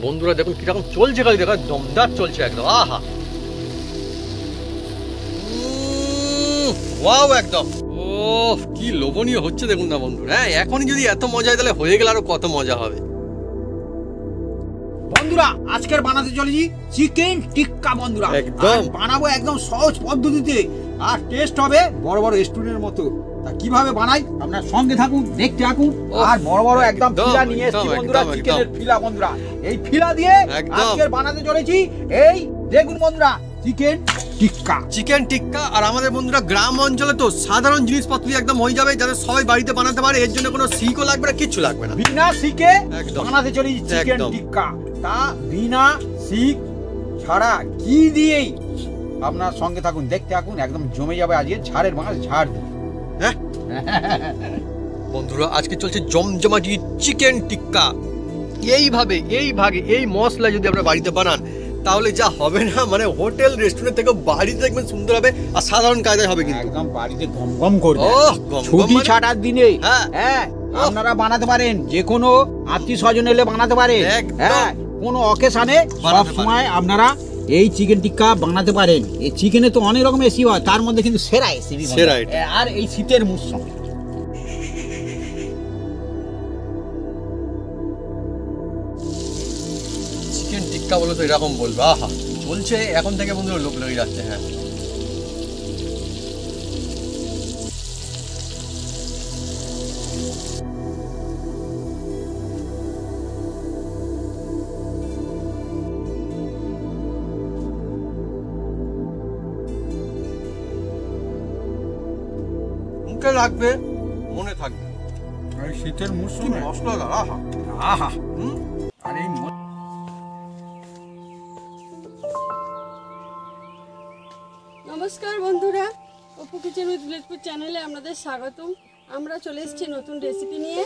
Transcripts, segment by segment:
বন্ধুরা দেখুন কিরকম চলছে, খালি দেখা দমদার চলছে একদম। আহা ওয়াও একদম, ও কি লোভনীয় হচ্ছে দেখুন না বন্ধুরা। হ্যাঁ এখনই যদি এত মজা হয় তাহলে হয়ে গেলে আরো কত মজা হবে। বন্ধুরা আজকের বানাতে চলেছি চিকেন টিক্কা বন্ধুরা। একদম বানাবো একদম সহজ পদ্ধতিতে, আর টেস্ট হবে বড় বড় রেস্টুরেন্টের মতো। তা কিভাবে বানাই আপনার সঙ্গে থাকুন, দেখতে থাকুন। আর বড় বড় একদম ফিলা নিয়ে এসেছি বন্ধুরা, চিকেনের ফিলা বন্ধুরা। এই ফিলা দিয়ে আজকের বানাতে চলেছি এই দেখুন বন্ধুরা চিকেন টিক্কা। চিকেন টিক্কা। আর আমাদের বন্ধুরা গ্রাম অঞ্চলে তো সাধারণ জিনিসপত্র একদম হয়ে যাবে, যাতে সবাই বাড়িতে বানাতে পারে। এর জন্য কোনো শিকও লাগবে না, কিচ্ছু লাগবে না, বিনা শিকে বানাতে চলেছি চিকেন টিক্কা। তা বিনা শিক ছাড়া কি দিয়েই আপনার সঙ্গে থাকুন, দেখতে থাকুন, একদম জমে যাবে আজকে ঝাড়ের মাছ ঝাড় দিয়ে। হ্যাঁ বন্ধুরা আজকে চলছে জমজমাটি চিকেন টিক্কা। এইভাবে এই ভাগে এই মশলা যদি আপনারা বাড়িতে বানান তাহলে যা হবে না, মানে হোটেল রেস্টুরেন্ট থেকে বাড়িতে দেখবেন সুন্দর হবে আর সাধারণ কায়দায় হবে, কিন্তু একদম বাড়িতে গমগম করবে। ছুটি ছাটার দিনে হ্যাঁ আপনারা বানাতে পারেন, যে কোনো আত্মীয় স্বজন এলে বানাতে পারেন। হ্যাঁ কোনো অকেশনে সব সময় আপনারা এই চিকেন টিক্কা বানাতে পারেন। এই চিকেনে তো অনেক রকম রেসিপি হয়, তার মধ্যে কিন্তু সেরা রেসিপি আর এই শীতের মৌসুম। চিকেন টিক্কা বলো তো এরকম বলবো। আহা চলছে এখন থেকে বন্ধুরা, লোক লেগে যাচ্ছে। হ্যাঁ মুখে লাগবে, মনে থাকবে। এই শীতের মৌসুমে মশলা আহা আহা আর এই নমস্কার বন্ধুরা, অপু কিচেন উইথ ভিলেজপুর চ্যানেলে আপনাদের স্বাগতম। আমরা চলে এসেছি নতুন রেসিপি নিয়ে।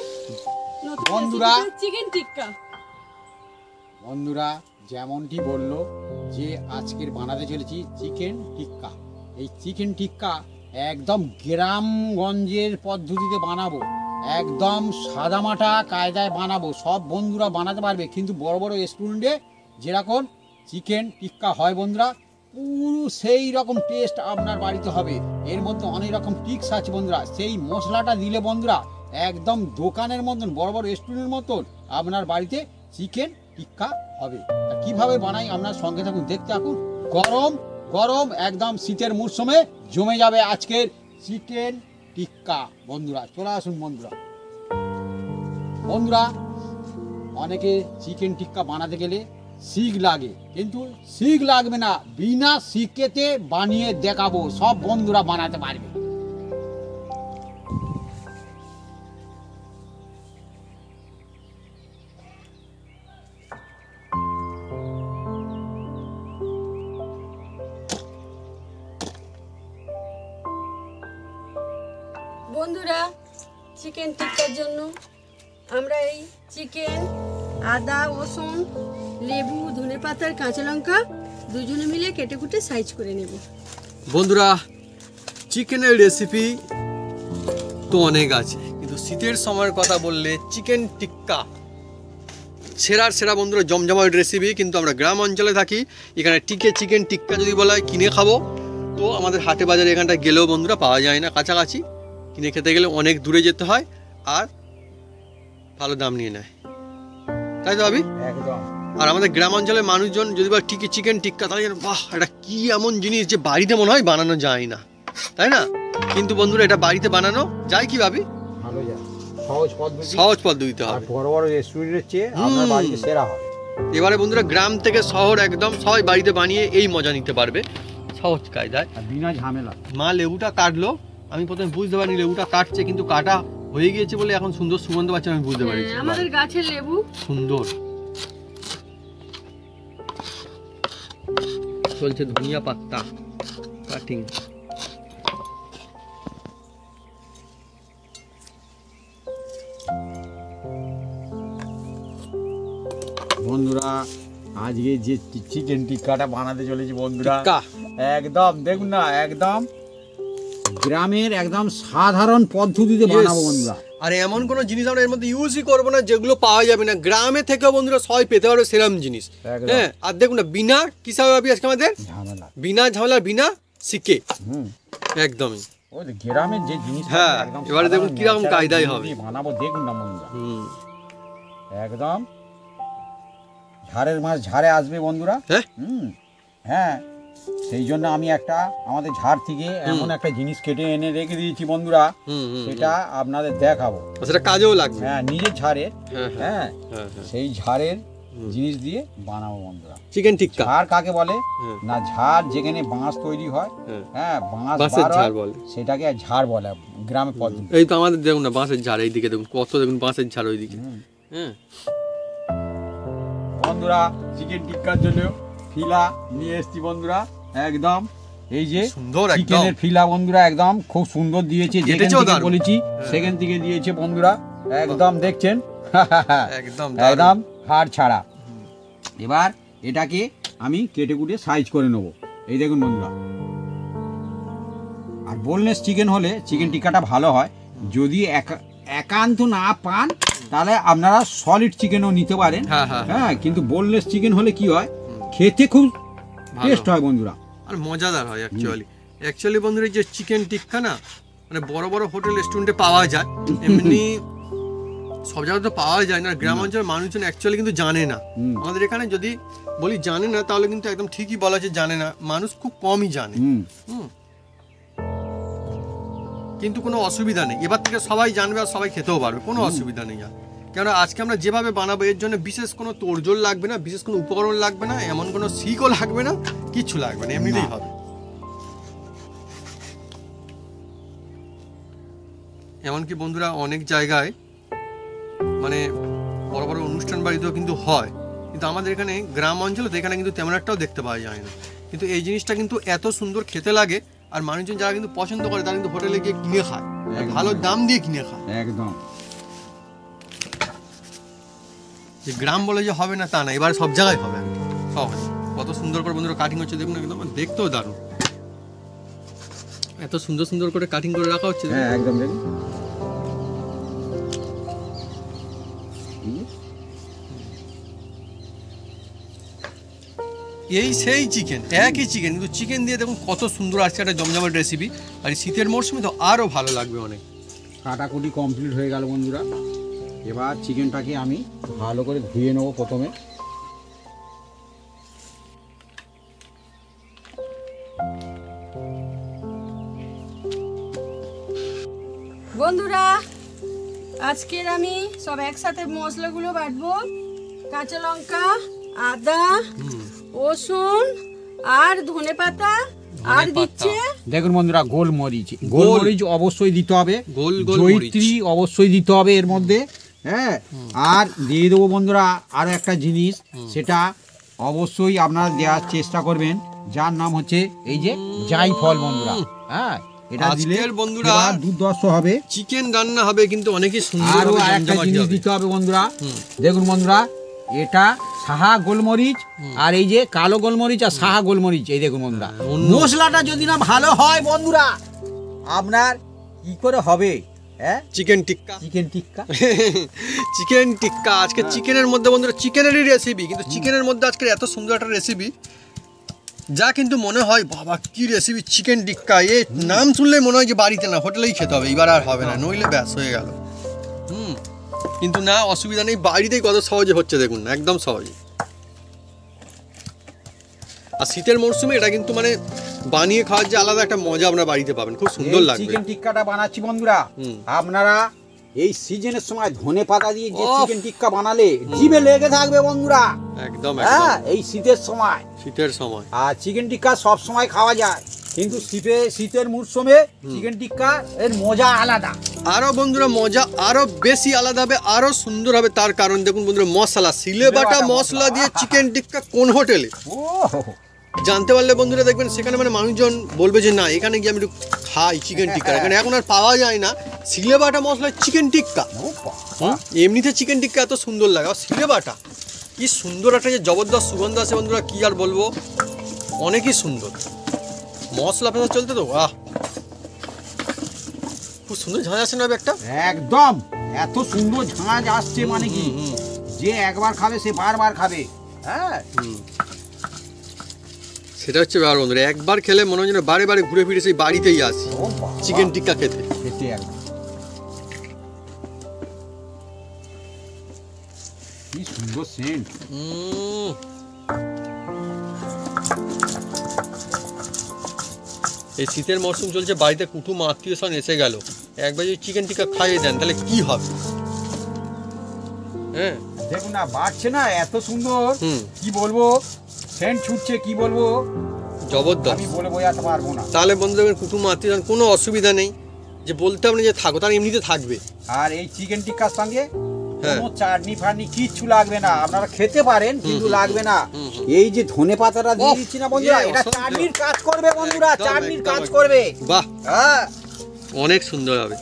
নতুন বন্ধুরা চিকেন টিক্কা। বন্ধুরা যেমনটি বললো যে আজকের বানাতে চলেছি চিকেন টিক্কা। এই চিকেন টিক্কা একদম গ্রামগঞ্জের পদ্ধতিতে বানাবো, একদম সাদামাটা কায়দায় বানাবো। সব বন্ধুরা বানাতে পারবে, কিন্তু বড় বড় রেস্টুরেন্টে যেরকম চিকেন টিক্কা হয় বন্ধুরা, পুরো সেই রকম টেস্ট আপনার বাড়িতে হবে। এর মধ্যে অনেক রকম টিক্স আছে বন্ধুরা। সেই মশলাটা দিলে বন্ধুরা একদম দোকানের মতন, বড় বড় রেস্টুরেন্টের মতন আপনার বাড়িতে চিকেন টিক্কা হবে। কিভাবে বানাই আপনার সঙ্গে থাকুন, দেখতে থাকুন। গরম গরম একদম শীতের মরশুমে জমে যাবে আজকের চিকেন টিক্কা বন্ধুরা। চলে আসুন বন্ধুরা। বন্ধুরা অনেকে চিকেন টিক্কা বানাতে গেলে শিক লাগে, কিন্তু শিক লাগবে না, বিনা শিকেতে বানিয়ে দেখাবো, সব বন্ধুরা বানাতে পারবে। বন্ধুরা চিকেন টিক্কার জন্য আমরা এই চিকেন, আদা, রসুন, লেবু, ধনেপাতার, কাঁচা লঙ্কা দুজনে মিলে কেটে কুটে সাইজ করে নেব। বন্ধুরা চিকেনের রেসিপি তো অনেক আছে, কিন্তু শীতের সময়ের কথা বললে চিকেন টিক্কা সেরার সেরা বন্ধুরা, জমজমাট রেসিপি। কিন্তু আমরা গ্রাম অঞ্চলে থাকি, এখানে চিকেন টিক্কা যদি বলা হয় কিনে খাবো, তো আমাদের হাটে বাজারে এখানটা গেলেও বন্ধুরা পাওয়া যায় না, কাছাকাছি কিনে খেতে গেলে অনেক দূরে যেতে হয়, আর ভালো দাম নিয়ে নেয়, তাই তো ভাবি? একদম। আর আমাদের গ্রাম অঞ্চলের মানুষজন যদি বা চিকেন টিক্কা, তাহলে বাহ এটা কি এমন জিনিস যে বাড়িতে মনে হয় বানানো যায় না, তাই না? কিন্তু বন্ধুরা এটা বাড়িতে বানানো যায়, কি ভাবি? ভালো যায়, সহজ পদ্ধতিতে হবে, বড় বড় রেস্টুরেন্টের চেয়ে আপনার বাড়িতে সেরা হয়। এবারে বন্ধুরা গ্রাম থেকে শহর একদম সবাই বাড়িতে বানিয়ে এই মজা নিতে পারবে সহজ কায়দায়, বিনা ঝামেলা। মা লেবুটা কাটলো, আমি প্রথমে বুঝতে পারিনি লেবুটা কাটছে, কিন্তু কাটা হয়ে গিয়েছে বলে এখন সুন্দর সুগন্ধ পাচ্ছে, আমি বুঝতে পারছি আমাদের গাছের লেবু সুন্দর। চলছে ধনিয়া পাতা কাটিং। বন্ধুরা আজকে যে চিকেন টিক্কাটা বানাতে চলেছি বন্ধুরা, একদম দেখুন না, একদম গ্রামের একদম সাধারণ পদ্ধতিতে বানাবো বন্ধুরা। আর এমন কোনো জিনিস আমরা এর মধ্যে ইউজই করবো না যেগুলো পাওয়া যাবে না গ্রামে থেকেও বন্ধুরা সবাই পেতে পারবে সেরকম জিনিস। একদম। হ্যাঁ, আর দেখুন না বিনা কিসা হবে আজকে আমাদের ঝামেলা। বিনা ঝামেলা বিনা শিখে হুম। একদমই। ওই যে গ্রামের যে জিনিস হ্যাঁ, এবারে দেখুন কিরকম কায়দায় হবে। বানাবো দেখুন না বন্ধুরা, হুম, একদম ঝাড়ের মাছ ঝাড়ে আসবে বন্ধুরা। হ্যাঁ হ্যাঁ, সেই জন্য আমি একটা আমাদের ঝাড় থেকে এমন একটা জিনিস কেটে এনে রেখে দিয়েছি বন্ধুরা, হুম, হুম, সেটা আপনাদের দেখাবো। সেটা কাজেও লাগবে। হ্যাঁ, নিজের ঝাড়ের। হ্যাঁ, হ্যাঁ, হ্যাঁ, হ্যাঁ। সেই ঝাড়ের জিনিস দিয়ে বানাবো বন্ধুরা। চিকেন টিক্কা। ঝাড় কাকে বলে? হ্যাঁ। না, ঝাড় যেখানে বাঁশ তৈরি হয়, হ্যাঁ, হ্যাঁ, বাঁশ বাঁশের বার হয়, ঝাড় বলে। সেটাকে ঝাড় বলে গ্রামের পদ্ধতি। এই তো আমাদের দেখুন না বাঁশের ঝাড়, এইদিকে দেখুন কত, দেখুন বাঁশের ঝাড় ওইদিকে। হ্যাঁ, বন্ধুরা চিকেন টিক্কার জন্য ফিলা নিয়ে এসেছি বন্ধুরা, একদম এই যে সুন্দর একদম। চিকেনের ফিলা বন্ধুরা, একদম খুব সুন্দর দিয়েছে, যেখান কেটেছেও থেকে দারুণ। বলেছি সেখান থেকে দিয়েছে বন্ধুরা, একদম দেখছেন একদম একদম হাড় ছাড়া। এবার এটাকে আমি কেটে কুটে সাইজ করে নেবো, এই দেখুন বন্ধুরা। আর বোনলেস চিকেন হলে চিকেন টিক্কাটা ভালো হয়। যদি একান্ত না পান তাহলে আপনারা সলিড চিকেনও নিতে পারেন। হ্যাঁ, হ্যাঁ, হ্যাঁ, কিন্তু বোনলেস চিকেন হলে কি হয়, খেতে খুব ভালো। টেস্ট হয় বন্ধুরা। আর মজাদার হয় অ্যাকচুয়ালি বন্ধুরা। যে চিকেন টিক্কা না মানে বড় বড় হোটেল রেস্টুরেন্টে পাওয়া যায়, এমনি সব জায়গায় তো পাওয়া যায় না। গ্রাম অঞ্চলের মানুষজন অ্যাকচুয়ালি কিন্তু জানে না। আমাদের এখানে যদি বলি জানে না তাহলে কিন্তু একদম ঠিকই বলা যে জানে না, মানুষ খুব কমই জানে। হুম, কিন্তু কোনো অসুবিধা নেই, এবার থেকে সবাই জানবে আর সবাই খেতেও পারবে, কোনো অসুবিধা নেই। আর কেননা আজকে আমরা যেভাবে বানাবো এর জন্য বিশেষ কোনো তোড়জোড় লাগবে না, বিশেষ কোনো উপকরণ লাগবে না, এমন কোনো শিকও লাগবে না, কিচ্ছু লাগবে না, এমনিতেই হবে। এমনকি বন্ধুরা অনেক জায়গায় মানে বড় বড় অনুষ্ঠান বাড়িতেও কিন্তু হয়, কিন্তু আমাদের এখানে গ্রাম অঞ্চলে তো এখানে কিন্তু তেমন একটাও দেখতে পাওয়া যায় না। কিন্তু এই জিনিসটা কিন্তু এত সুন্দর খেতে লাগে, আর মানুষজন যারা কিন্তু পছন্দ করে তারা কিন্তু হোটেলে গিয়ে কিনে খায়, ভালো দাম দিয়ে কিনে খায়। একদম যে গ্রাম বলে যে হবে না তা না, এবার সব জায়গায় হবে, সব হবে। কত সুন্দর করে বন্ধুরা কাটিং হচ্ছে দেখুন, একদম দেখতেও দারুণ, এত সুন্দর সুন্দর করে কাটিং করে রাখা হচ্ছে। হ্যাঁ, একদম দেখুন। এই সেই চিকেন, একই চিকেন, কিন্তু চিকেন দিয়ে দেখুন কত সুন্দর আজকে একটা জমজমাট রেসিপি। আর এই শীতের মরশুমে তো আরও ভালো লাগবে অনেক। কাটাকুটি কমপ্লিট হয়ে গেল বন্ধুরা। এবার চিকেনটাকে আমি ভালো করে ধুয়ে নেবো প্রথমে। বন্ধুরা আজকের আমি সব একসাথে মশলাগুলো বাটবো। কাঁচা লঙ্কা, আদা, রসুন আর ধনেপাতা, আর দিচ্ছে দেখুন বন্ধুরা গোলমরিচ। গোলমরিচ অবশ্যই দিতে হবে, জয়িত্রী অবশ্যই দিতে হবে এর মধ্যে। হ্যাঁ, আর দিয়ে দেবো বন্ধুরা আরো একটা জিনিস, সেটা অবশ্যই আপনারা দেওয়ার চেষ্টা করবেন, যার নাম হচ্ছে এই যে জায়ফল বন্ধুরা। হ্যাঁ, এটা দিলে বন্ধুরা দুর্ধর্ষ হবে, চিকেন রান্না হবে কিন্তু অনেকই সুন্দর। আরো একটা জিনিস দিতে হবে বন্ধুরা। দেখুন বন্ধুরা, এটা সাহা গোলমরিচ, আর এই যে কালো গোলমরিচ আর সাহা গোলমরিচ, এই দেখুন বন্ধুরা। মশলাটা যদি না ভালো হয় বন্ধুরা, আপনার কি করে হবে? হ্যাঁ, চিকেন টিক্কা, চিকেন টিক্কা চিকেন টিক্কা আজকে চিকেনের মধ্যে বন্ধুরা, চিকেনেরই রেসিপি, কিন্তু চিকেনের মধ্যে আজকে এত সুন্দর একটা রেসিপি যা কিন্তু মনে হয় বাবা কি রেসিপি, চিকেন টিক্কা। এই নাম শুনলেই মনে হয় যে বাড়িতে না হোটেলেই খেতে হবে, এবার আর হবে না, নইলে ব্যাস হয়ে গেল। কিন্তু না, অসুবিধা নেই, বাড়িতেই কত সহজে হচ্ছে দেখুন না, একদম সহজে। আর শীতের মরশুমে এটা কিন্তু মানে বানিয়ে খাওয়ার যে আলাদা একটা মজা আপনারা বাড়িতে পাবেন, খুব সুন্দর লাগবে। চিকেন টিক্কাটা বানাচ্ছি বন্ধুরা, আপনারা এই সিজনের সময় ধনেপাতা দিয়ে যে চিকেন টিক্কা বানালে জিভে লেগে থাকবে বন্ধুরা, একদম। হ্যাঁ, এই শীতের সময়, শীতের সময়। আর চিকেন টিক্কা সব সময় খাওয়া যায়, কিন্তু শীতের মরশুমে চিকেন টিক্কা এর মজা আলাদা। আরো বন্ধুরা মজা আরো বেশি আলাদা হবে, আরো সুন্দর হবে। তার কারণ দেখুন বন্ধুরা, মশলা সিলে বাটা মশলা দিয়ে চিকেন টিক্কা কোন হোটেলে জানতে পারলে বন্ধুরা দেখবেন সেখানে মানে মানুষজন বলবে যে না এখানে গিয়ে আমি একটু খাই চিকেন টিক্কা। এখানে এখন আর পাওয়া যায় না সিলে বাটা মশলায় চিকেন টিক্কা। এমনিতে চিকেন টিক্কা এত সুন্দর লাগে, আর সিলে বাটা কি সুন্দর একটা যে জবরদস্ত সুগন্ধ আছে বন্ধুরা, কি আর বলবো, অনেকই সুন্দর। মশলা পেশা চলতে তো বাহ। খুব সুন্দর ঝাঁঝ আসছে না একটা? একদম এত সুন্দর ঝাঁঝ আসছে মানে কি, যে একবার খাবে সে বারবার খাবে। হ্যাঁ, সেটা হচ্ছে ব্যাপার বন্ধুরা, একবার খেলে মনে হয় যেন বারে বারে ঘুরে ফিরে সেই বাড়িতেই আসি ও বাবা, চিকেন টিক্কা খেতে। খেতে একদম কি সুন্দর সেন্ট। এই শীতের মরশুম চলছে, বাড়িতে কুটুম আত্মীয় স্বজন এসে গেল, একবার যদি চিকেন টিক্কা খাইয়ে দেন তাহলে কি হবে? হ্যাঁ দেখুন না, বাড়ছে না এত সুন্দর, কি বলবো, সেন্ট ছুটছে, কি বলবো, জবরদস্ত। আমি বলে বোঝাতে পারবো না। তাহলে বন্ধু দেখবেন কুটুম আত্মীয় স্বজন কোনো অসুবিধা নেই, যে বলতে হবে না যে থাকো, তার এমনিতে থাকবে। আর এই চিকেন টিক্কার সঙ্গে কোনো চাটনি ফাটনি কিচ্ছু লাগবে না, আপনারা খেতে পারেন কিন্তু লাগবে না। এই যে ধনে পাতাটা দিয়ে দিচ্ছি না বন্ধুরা, এটা চাটনির কাজ করবে বন্ধুরা, চাটনির কাজ করবে। বাহ, হ্যাঁ, অনেক সুন্দর হবে।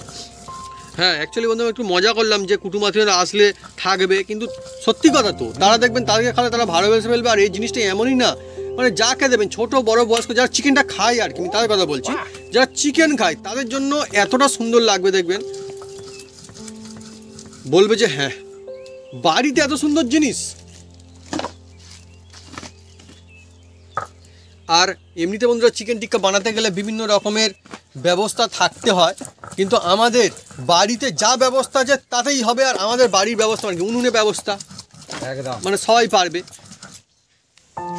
হ্যাঁ অ্যাকচুয়ালি বন্ধু একটু মজা করলাম যে কুটুম আত্মীয়রা আসলে থাকবে, কিন্তু সত্যি কথা তো, তারা দেখবেন তাদেরকে খালে তারা ভালোবেসে ফেলবে। আর এই জিনিসটা এমনই না, মানে যাকে দেবেন ছোট বড় বয়স্ক যারা চিকেনটা খায় আর কি, আমি তাদের কথা বলছি, যারা চিকেন খায় তাদের জন্য এতটা সুন্দর লাগবে দেখবেন, বলবে যে হ্যাঁ বাড়িতে এত সুন্দর জিনিস। আর এমনিতে বন্ধুরা চিকেন টিক্কা বানাতে গেলে বিভিন্ন রকমের ব্যবস্থা থাকতে হয়, কিন্তু আমাদের বাড়িতে যা ব্যবস্থা আছে তাতেই হবে। আর আমাদের বাড়ির ব্যবস্থা মানে কি, উনুনে ব্যবস্থা, একদম মানে সবাই পারবে,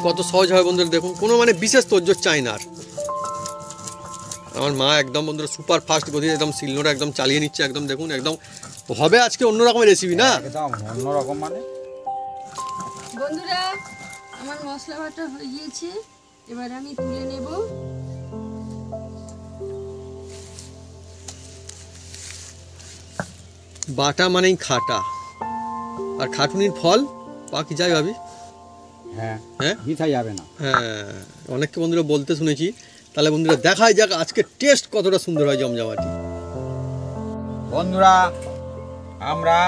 কত সহজ হয় বন্ধুরা। দেখুন কোনো মানে বিশেষ তোড়জোড় চাই না। আর আমার মা একদম বন্ধুরা সুপার ফাস্ট গতিতে একদম শিলনোড়া একদম চালিয়ে নিচ্ছে, একদম দেখুন একদম হবে আজকে অন্য রকমের রেসিপি না, একদম অন্যরকম। মানে বন্ধুরা আমার মশলা বাটা হয়ে গিয়েছে, এবার আমি তুলে নেব। বাটা মানেই খাটা, আর খাটুনির ফল বাকি যাই ভাবি। হ্যাঁ হ্যাঁ মিথ্যা যাবে না। হ্যাঁ, অনেককে বন্ধুরা বলতে শুনেছি। তাহলে বন্ধুরা দেখাই যাক আজকে টেস্ট কতটা সুন্দর হয় জমজমাটি। বন্ধুরা আমরা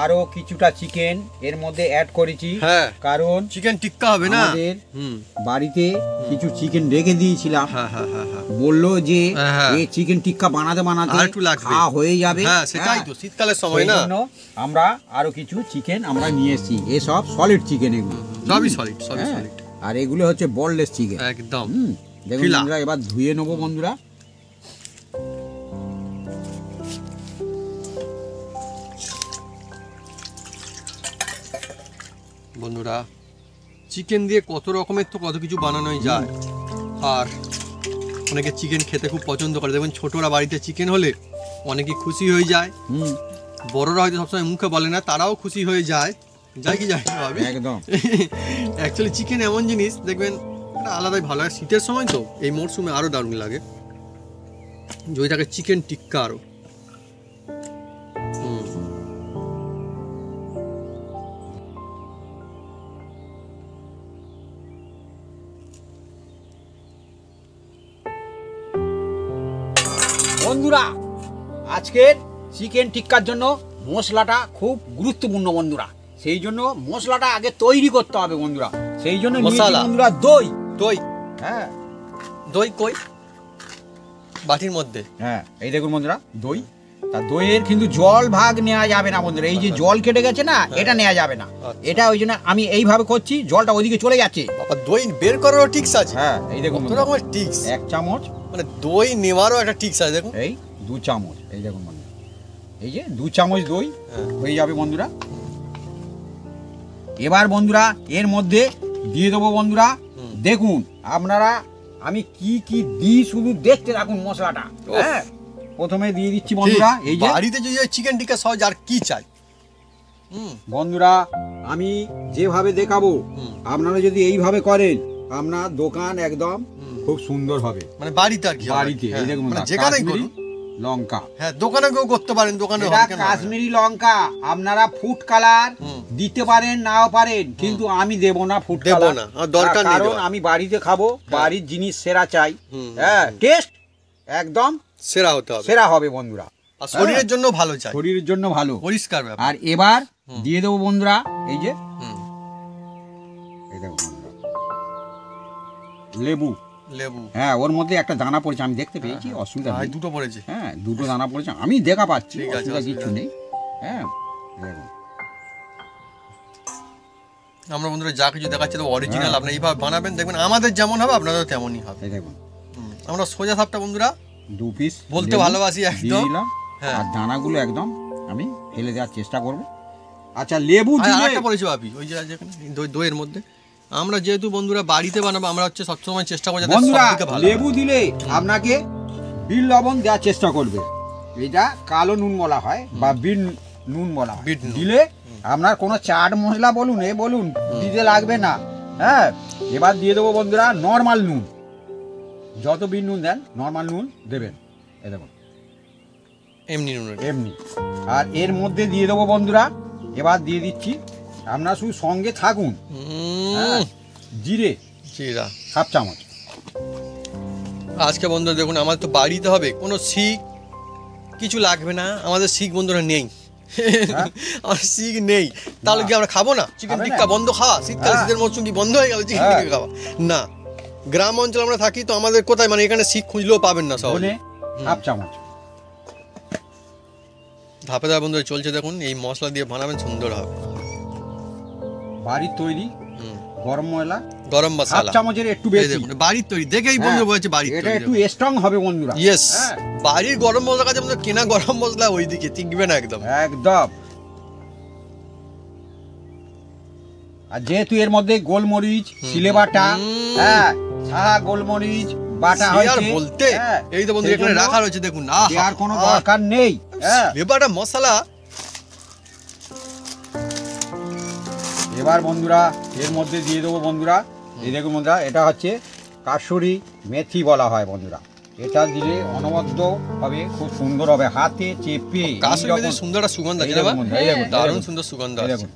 আরো কিছুটা চিকেন এর মধ্যে অ্যাড করেছি, হ্যাঁ কারণ চিকেন টিক্কা হবে না, আমাদের বাড়িতে কিছু চিকেন রেখে দিয়েছিলাম। হ্যাঁ হ্যাঁ হ্যাঁ হ্যাঁ, বললো যে হ্যাঁ। এই চিকেন টিক্কা বানাতে বানাতে আর একটু লাগবে, খাওয়া হয়ে যাবে। হ্যাঁ সেটাই তো, শীতকালের সময় না, সেই জন্য আমরা আরো কিছু চিকেন আমরা নিয়ে এসেছি। এসব সলিড চিকেন, এগুলো সবই সলিড, সবই হ্যাঁ, সলিড, আর এগুলো হচ্ছে বললেস চিকেন একদম। দেখুন ফিলা। বন্ধুরা, এবার ধুয়ে নেবো বন্ধুরা। বন্ধুরা চিকেন দিয়ে কত রকমের তো কত কিছু বানানোই যায়, আর অনেকে চিকেন খেতে খুব পছন্দ করে। দেখবেন ছোটরা বাড়িতে চিকেন হলে অনেকে খুশি হয়ে যায়, বড়রা হয়তো সবসময় মুখে বলে না, তারাও খুশি হয়ে যায়, যায় কি যায় না ভাবি? একদম অ্যাকচুয়ালি চিকেন এমন জিনিস দেখবেন এটা আলাদাই ভালো হয়, শীতের সময় তো এই মরশুমে আরও দারুণ লাগে যদি থাকে চিকেন টিক্কা আরও। বন্ধুরা আজকের চিকেন টিক্কার জন্য মশলাটা খুব গুরুত্বপূর্ণ বন্ধুরা, সেই জন্য মশলাটা আগে তৈরি করতে হবে বন্ধুরা। সেই জন্য নিয়েছি মশলা। বন্ধুরা দই। দই, হ্যাঁ দই কই? বাটির মধ্যে। হ্যাঁ এই দেখুন বন্ধুরা দই, তা দইয়ের কিন্তু জল ভাগ নেওয়া যাবে না বন্ধুরা, এই যে জল কেটে গেছে না, এটা নেওয়া যাবে না। আচ্ছা। এটা ওই জন্য আমি এইভাবে করছি, জলটা ওইদিকে চলে যাচ্ছে। বাবা দই বের করারও টিক্স আছে? হ্যাঁ এই দেখুন কত বন্ধুরা, রকমের টিক্স, 1 চামচ, মানে দই নেওয়ারও একটা টিক্স আছে দেখুন। এই 2 চামচ, এই দেখুন বন্ধুরা, এই যে 2 চামচ দই হয়ে যাবে বন্ধুরা। এবার বন্ধুরা এর মধ্যে দিয়ে দেবো বন্ধুরা, দেখুন আপনারা আমি কি কি দিই শুধু দেখতে থাকুন মশলাটা। হ্যাঁ প্রথমে দিয়ে দিচ্ছি বন্ধুরা, এই যে বাড়িতে যদি চিকেন টিক্কা সহজ আর কি চাই। বন্ধুরা আমি যেভাবে দেখাবো আপনারা যদি এইভাবে করেন, আপনার দোকান একদম খুব সুন্দর হবে, মানে বাড়িতে আর কি হবে। বাড়িতে। এই হ্যাঁ, দেখুন মানে বন্ধুরা, যেখানেই কাশ্মীরি করুন, লঙ্কা, হ্যাঁ দোকানে কেউ করতে পারেন, দোকানে এটা হবে কেন হবে না? কাশ্মীরি লঙ্কা আপনারা ফুড কালার দিতে পারেন নাও পারেন, কিন্তু আমি দেব না ফুড দেব কালার, না, আমার দরকার নেই কারণ দেওয়ার। আমি বাড়িতে খাবো, বাড়ির জিনিস সেরা চাই। হ্যাঁ টেস্ট একদম সেরা হতে হবে, সেরা হবে বন্ধুরা, আর শরীরের জন্য ভালো চাই, শরীরের জন্য ভালো, পরিষ্কার ব্যাপার। আর এবার দিয়ে দেবো বন্ধুরা এই যে হুম, এই দেখো বন্ধুরা, লেবু, লেবু হ্যাঁ, ওর মধ্যে একটা দানা পড়েছে, আমি দেখতে পেয়েছি, অসুবিধা নেই। দুটো পড়েছে। হ্যাঁ, দুটো দানা পড়েছে, আমি দেখা পাচ্ছি, ঠিক আছে, অসুবিধা কিছু নেই। হ্যাঁ, দেখুন আমরা বন্ধুরা যা কিছু দেখাচ্ছি তো অরিজিনাল, আপনি এইভাবে বানাবেন, দেখবেন আমাদের যেমন হবে আপনাদের তেমনই হবে। এই দেখুন আমরা সোজা সাপটা বন্ধুরা 2 পিস বলতে ভালোবাসি একদম। দিলাম, হ্যাঁ। আর দানাগুলো একদম আমি ফেলে দেওয়ার চেষ্টা করব। আচ্ছা, লেবু দিলে আরেকটা বলেছি বাপি, ওই যে যেখানে দইয়ের মধ্যে আমরা যেহেতু বন্ধুরা বাড়িতে বানাবো, আমরা হচ্ছে সবসময় চেষ্টা করি যাতে বন্ধুরা সবদিকে ভালো লেবু দিলে আপনাকে বিট লবণ দেওয়ার চেষ্টা করবে। এটা কালো নুন বলা হয় বা বিট নুন বলা হয়। বিট নুন। দিলে আপনার কোনো চাট মশলা বলুন বলুন দিতে লাগবে না। হ্যাঁ, এবার দিয়ে দেবো বন্ধুরা নর্মাল নুন, যত বিট নুন দেন নর্মাল নুন দেবেন। এই দেখুন এমনি নুন। এমনি। আর এর মধ্যে দিয়ে দেবো বন্ধুরা, এবার দিয়ে দিচ্ছি, আপনারা শুধু সঙ্গে থাকুন, হ্যাঁ, জিরে জিরা হাফ চামচ। আজকে বন্ধুরা দেখুন, আমাদের তো বাড়িতে হবে, কোনো শিক কিছু লাগবে না, আমাদের শিক বন্ধুরা নেই। আমার শিক নেই, তাহলে কি আমরা খাবো না? চিকেন খাবে না। টিক্কা বন্ধ খাওয়া, শীতকালে হ্যাঁ। শীতের মরশুম কি বন্ধ হয়ে গেল চিকেন হ্যাঁ। টিক্কা খাওয়া? না, গ্রাম অঞ্চলে আমরা থাকি তো আমাদের কোথায়, মানে এখানে শিক খুঁজলেও পাবেন না সব। ধনে হাফ চামচ। ধাপে ধাপে বন্ধুরা চলছে, দেখুন এই মশলা দিয়ে বানাবেন, সুন্দর হবে। বাড়ির তৈরি হুম। গরম মশলা গরম হাফ মশলা চামচের একটু এই বেশি। দেখুন, বাড়ির তৈরি দেখেই বন্ধু বলছে বাড়ির এটা একটু তৈরি। স্ট্রং হবে বন্ধুরা। ইয়েস, হ্যাঁ। বাড়ির গরম মশলা কাছে আমাদের কেনা গরম মশলা ওইদিকে টিকবে না একদম। একদম। আর যেহেতু এর মধ্যে গোলমরিচ শিলে বাটা, হ্যাঁ, সাহা গোলমরিচ বাটা সে আর হয়েছে, বলতে, হ্যাঁ, এই তো বন্ধু সেই এখানে জন্য রাখা রয়েছে দেখুন, দেওয়ার কোনো দরকার নেই। হ্যাঁ, এবারটা মশলা। এবার বন্ধুরা এর মধ্যে দিয়ে দেবো বন্ধুরা, এই দেখুন বন্ধুরা, এটা হচ্ছে কাসুরি মেথি বলা হয় বন্ধুরা। এটা দিলে অনবদ্য হবে, খুব সুন্দর হবে, হাতে চেপে কাসুরি এইরকম- মেথির সুন্দর একটা সুগন্ধ আছে এই রে দেখুন বাবা। বন্ধুরা, এই দেখুন, এই দারুণ দেখুন, সুন্দর সুগন্ধ এই আছে। দেখুন।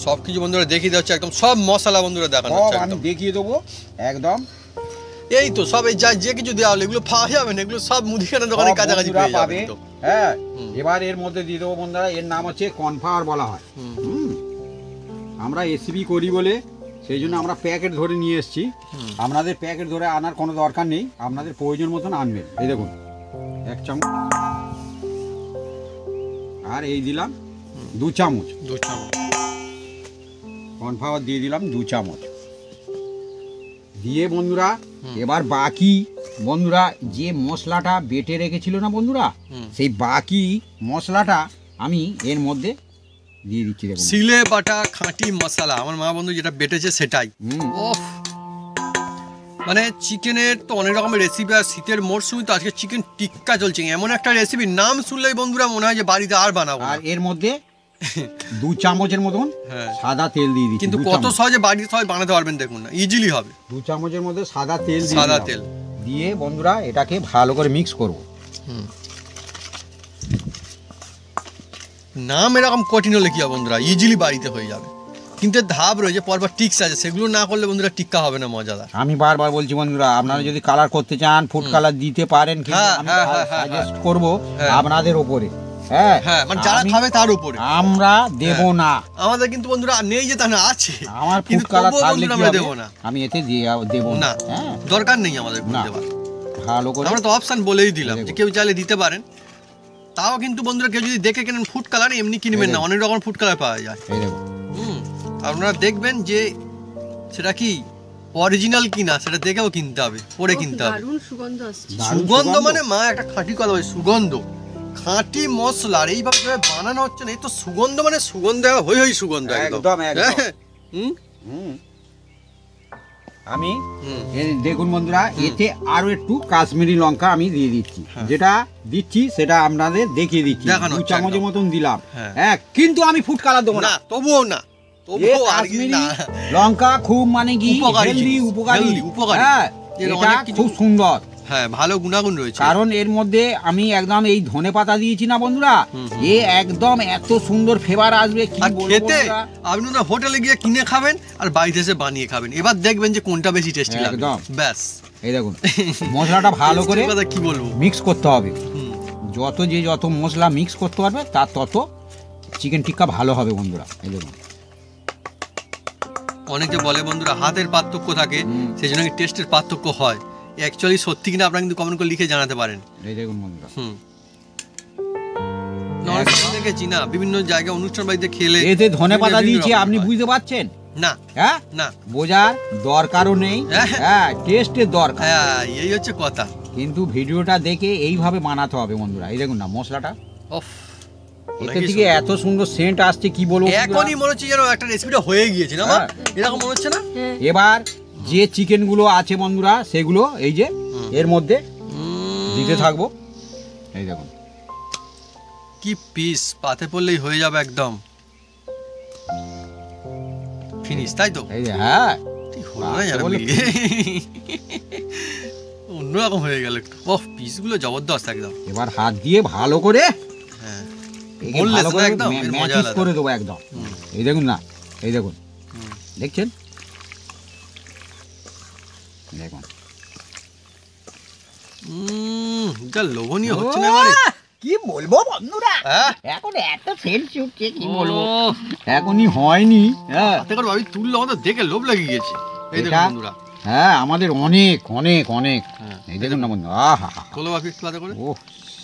সব কিছু বন্ধুরা দেখিয়ে দেওয়া হচ্ছে, একদম সব মশলা বন্ধুরা দেখানো সব হচ্ছে আমি একদম। দেখিয়ে দেবো একদম। এই তো সব এই যে কিছু দেওয়া হলো এগুলো পাওয়া যাবে না, এগুলো সব মুদিখানা দোকানে সব কাছাকাছি বন্ধুরা পেয়ে যাবে পাবে। তো। হ্যাঁ, হুম। এবার এর মধ্যে দিয়ে দেবো বন্ধুরা, এর নাম হচ্ছে কর্নফ্লাওয়ার বলা হয়। হুম। হুম। আমরা রেসিপি করি বলে সেই জন্য আমরা প্যাকেট ধরে নিয়ে এসেছি। হুম। আপনাদের প্যাকেট ধরে আনার কোনো দরকার নেই, আপনাদের প্রয়োজন মতন আনবেন। এই দেখুন 1 চামচ, আর এই দিলাম 2 চামচ 2 চামচ। কর্নফ্লাওয়ার দিয়ে দিলাম 2 চামচ দিয়ে বন্ধুরা, হুম। এবার বাকি বন্ধুরা যে মশলাটা বেটে রেখেছিল না বন্ধুরা, হুম। সেই বাকি মশলাটা আমি এর মধ্যে দিয়ে দিচ্ছি। দেখুন, সিলে বাটা খাঁটি মশলা, আমার মা বন্ধু যেটা বেটেছে সেটাই। হুম, ওফ, মানে চিকেনের তো অনেক রকমের রেসিপি, আর শীতের মরশুমে তো আজকে চিকেন টিক্কা চলছে, এমন একটা রেসিপি নাম শুনলেই বন্ধুরা মনে হয় যে বাড়িতে আর বানাবো আর না। এর মধ্যে 2 চামচের মতন হ্যাঁ। সাদা তেল দিয়ে দিচ্ছি। কিন্তু 2 কত চামচ। সহজে বাড়িতে সবাই বানাতে পারবেন দেখুন না, ইজিলি হবে। 2 চামচের মধ্যে সাদা তেল দিয়ে সাদা দিলাম। তেল। দিয়ে বন্ধুরা এটাকে ভালো করে মিক্স করব। হুম। নাম এরকম কঠিন হলে কি হবে বন্ধুরা, ইজিলি বাড়িতে হয়ে যাবে, কিন্তু এর ধাপ রয়েছে, পরপর টিক্স আছে, সেগুলো না করলে বন্ধুরা টিক্কা হবে না মজাদার। আমি বারবার বলছি বন্ধুরা, আপনারা যদি কালার করতে চান ফুড কালার দিতে পারেন, কিন্তু হ্যাঁ, আমি হ্যাঁ, হ্যাঁ, হ্যাঁ, সাজেস্ট করব হ্যাঁ। আপনাদের উপরে। হ্যাঁ, হ্যাঁ, মানে যারা আমি- খাবে তার উপরে। আমরা দেব হ্যাঁ। না। আমাদের কিন্তু বন্ধুরা নেই যে তা না, আছে, আমার ফুড কিন্তু কালার তবুও থাকলে বন্ধুরা কি আমরা হবে? দেবো না। আমি এতে দেব না, না। হ্যাঁ, দরকার নেই আমাদের কোনো না। দেওয়ার। ভালো করে আমরা তো অপশন বলেই দিলাম দেখো। যে কেউ চাইলে দিতে পারেন। তাও কিন্তু বন্ধুরা কেউ যদি দেখে কেনেন ফুড কালার, এমনি কিনবেন না, দেখো। অনেক রকম ফুড কালার পাওয়া যায়। এই দেখুন, হুম, আপনারা দেখবেন যে সেটা কি অরিজিনাল কিনা, সেটা দেখেও কিনতে হবে, পরে কিনতে হবে। দারুণ সুগন্ধ আসছে। দারুণ সুগন্ধ মানে মা একটা খাঁটি কথা বলে, সুগন্ধ খাঁটি মশলার এইভাবে বানানো হচ্ছে না, এই তো সুগন্ধ মানে সুগন্ধ, হই হই সুগন্ধ একদম। একদম, একদম। হ্যাঁ, হুম, হুম। আমি হুম। এই দেখুন বন্ধুরা, এতে আরো একটু কাশ্মীরি লঙ্কা আমি দিয়ে দিচ্ছি। হ্যাঁ। যেটা দিচ্ছি সেটা আপনাদের দেখিয়ে দিচ্ছি। দেখানো 2 হচ্ছে চামচের একদম। মতন দিলাম। হ্যাঁ। হ্যাঁ, কিন্তু আমি ফুড কালার দেবো না। না, তবুও না, এ তবুও আর কি কাশ্মীরি না। লঙ্কা খুব মানে কি উপকারী হেলদি, জিনিস, উপকারী। healthy, উপকারী। হ্যাঁ, এর এটা অনেক কিছু- খুব সুন্দর। হ্যাঁ, ভালো গুণাগুণ রয়েছে। কারণ এর মধ্যে আমি একদম এই ধনে পাতা দিয়েছি না বন্ধুরা, এ একদম এত সুন্দর ফ্লেভার আসবে কি আর বলবো খেতে বন্ধুরা। আপনি না হোটেলে গিয়ে কিনে খাবেন আর বাড়িতে এসে বানিয়ে খাবেন, এবার দেখবেন যে কোনটা বেশি টেস্টি লাগে। একদম। ব্যাস, এই দেখুন, মশলাটা ভালো করে কথা কি বলবো। মিক্স করতে হবে। হুম। যত মশলা মিক্স করতে পারবে তার তত চিকেন টিক্কা ভালো হবে বন্ধুরা। এই দেখুন, অনেকে বলে বন্ধুরা হাতের পার্থক্য থাকে, সেই জন্য টেস্টের পার্থক্য হয়। অ্যাকচুয়ালি সত্যি কিনা আপনারা কিন্তু কমেন্ট করে লিখে জানাতে পারেন। এই দেখুন বন্ধুরা, অনেক সময় দেখেছি না বিভিন্ন জায়গায় অনুষ্ঠান বাড়িতে খেলে এতে ধনেপাতা দিয়েছি, আপনি বুঝতে পারছেন না? হ্যাঁ না, বোঝার দরকারও নেই, হ্যাঁ টেস্টের দরকার। হ্যাঁ এই হচ্ছে কথা। কিন্তু ভিডিওটা দেখে এইভাবে বানাতে হবে বন্ধুরা। এই দেখুন না মশলাটা, ওফ, এতে থেকে এত সুন্দর সেন্ট আসছে কি বলবো। এখনই মনে হচ্ছে যেন একটা রেসিপিটা হয়ে গিয়েছে না মা? এরকম মনে হচ্ছে না? এবার যে চিকেন গুলো আছে বন্ধুরা সেগুলো এই যে এর মধ্যে দিতে থাকবো। এই দেখুন কি পিস, পাতে পড়লেই হয়ে যাবে একদম ফিনিশ, তাই তো? এই যে হ্যাঁ ঠিক হলো না যেন মিলিয়ে। অন্যরকম হয়ে গেল একটু। ওহ, পিসগুলো জবরদস্ত একদম। এবার হাত দিয়ে ভালো করে হ্যাঁ একে বললে ভালো করে একদম এর মজা ম্যাচিস আলাদা। করে দেবো একদম। এই দেখুন না, এই দেখুন দেখছেন, দেখুন যা লোভনীয় হচ্ছে না এবারে। কি বলবো বন্ধুরা, হ্যাঁ এখন এত সেন্ট ছুটছে কি বলবো, এখনই হয়নি। হ্যাঁ হাতে করে ভাবি তুললো, আমাদের দেখে লোভ লেগে গেছে। এই দেখুন এটা বন্ধুরা, হ্যাঁ আমাদের অনেক অনেক অনেক। হ্যাঁ। এই দেখুন না বন্ধু, আহা তোলো ভাবি একটু হাতে করে। ও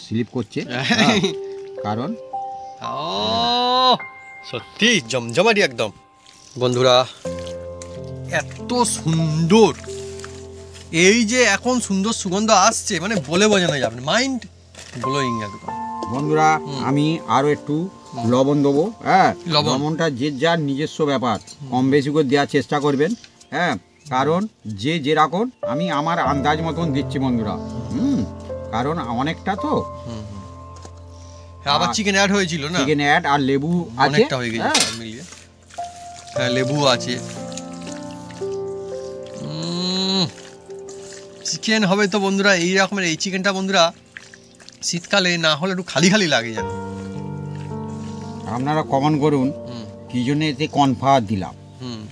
স্লিপ করছে, হ্যাঁ, কারণ ও সত্যি জমজমাটি একদম। বন্ধুরা এত সুন্দর, এই যে এখন সুন্দর সুগন্ধ আসছে মানে বলে বোঝানো যাবে না, মাইন্ড ব্লোয়িং একদম। বন্ধুরা আমি আরো একটু লবণ দেবো। হ্যাঁ লবণ। লবণটা যে যার নিজস্ব ব্যাপার, কম বেশি করে দেওয়ার চেষ্টা করবেন। হ্যাঁ কারণ যে যেরকম, আমি আমার আন্দাজ মতন দিচ্ছি বন্ধুরা। কারণ অনেকটা তো আবার চিকেন অ্যাড হয়েছিল না, চিকেন অ্যাড আর লেবু আছে, অনেকটা হয়ে গেছে হ্যাঁ। সব মিলিয়ে। হ্যাঁ লেবু আছে। চিকেন হবে তো বন্ধুরা এই রকমের। এই চিকেনটা বন্ধুরা শীতকালে না হলে একটু খালি খালি লাগে যেন। আপনারা কমেন্ট করুন কি জন্য এতে কর্নফ্লাওয়ার দিলাম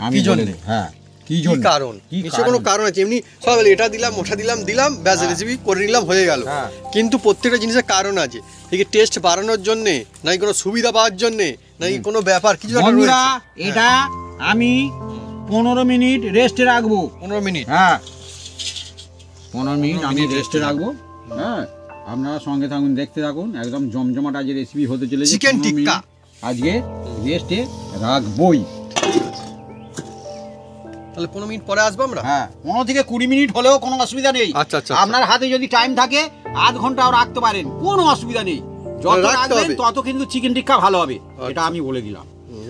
আমি কি বলে জন্যে? দেব। হ্যাঁ কি কি জন্য, কারণ? কি নিশ্চয় কোনো কারণ? কারণ আছে। এমনি সব এটা দিলাম ওটা দিলাম ব্যাস রেসিপি করে নিলাম হয়ে গেল। হ্যাঁ। কিন্তু প্রত্যেকটা জিনিসের কারণ আছে। ঠিক টেস্ট বাড়ানোর জন্য, নাকি কোনো সুবিধা পাওয়ার জন্য, নাকি কোনো ব্যাপার কিছু একটা বন্ধুরা রয়েছে। এটা আমি 15 মিনিট রেস্টে রাখবো। 15 মিনিট। হ্যাঁ 15 মিনিট আমি মিনিট রেস্টে রাখবো। হ্যাঁ আপনারা সঙ্গে থাকুন, দেখতে থাকুন, একদম জমজমাট আজ রেসিপি হতে চলেছে। চিকেন 15 মিনিট টিক্কা আজকে রেস্টে রাখবোই। তাহলে 15 মিনিট পরে আসবো আমরা। হ্যাঁ 15 থেকে 20 মিনিট হলেও কোনো অসুবিধা নেই। আচ্ছা আচ্ছা আপনার হাতে যদি টাইম থাকে আধ ঘন্টাও রাখতে পারেন, কোনো অসুবিধা নেই। যত রাখতে রাখবেন হবে। তত কিন্তু চিকেন টিক্কা ভালো হবে, এটা আমি বলে দিলাম।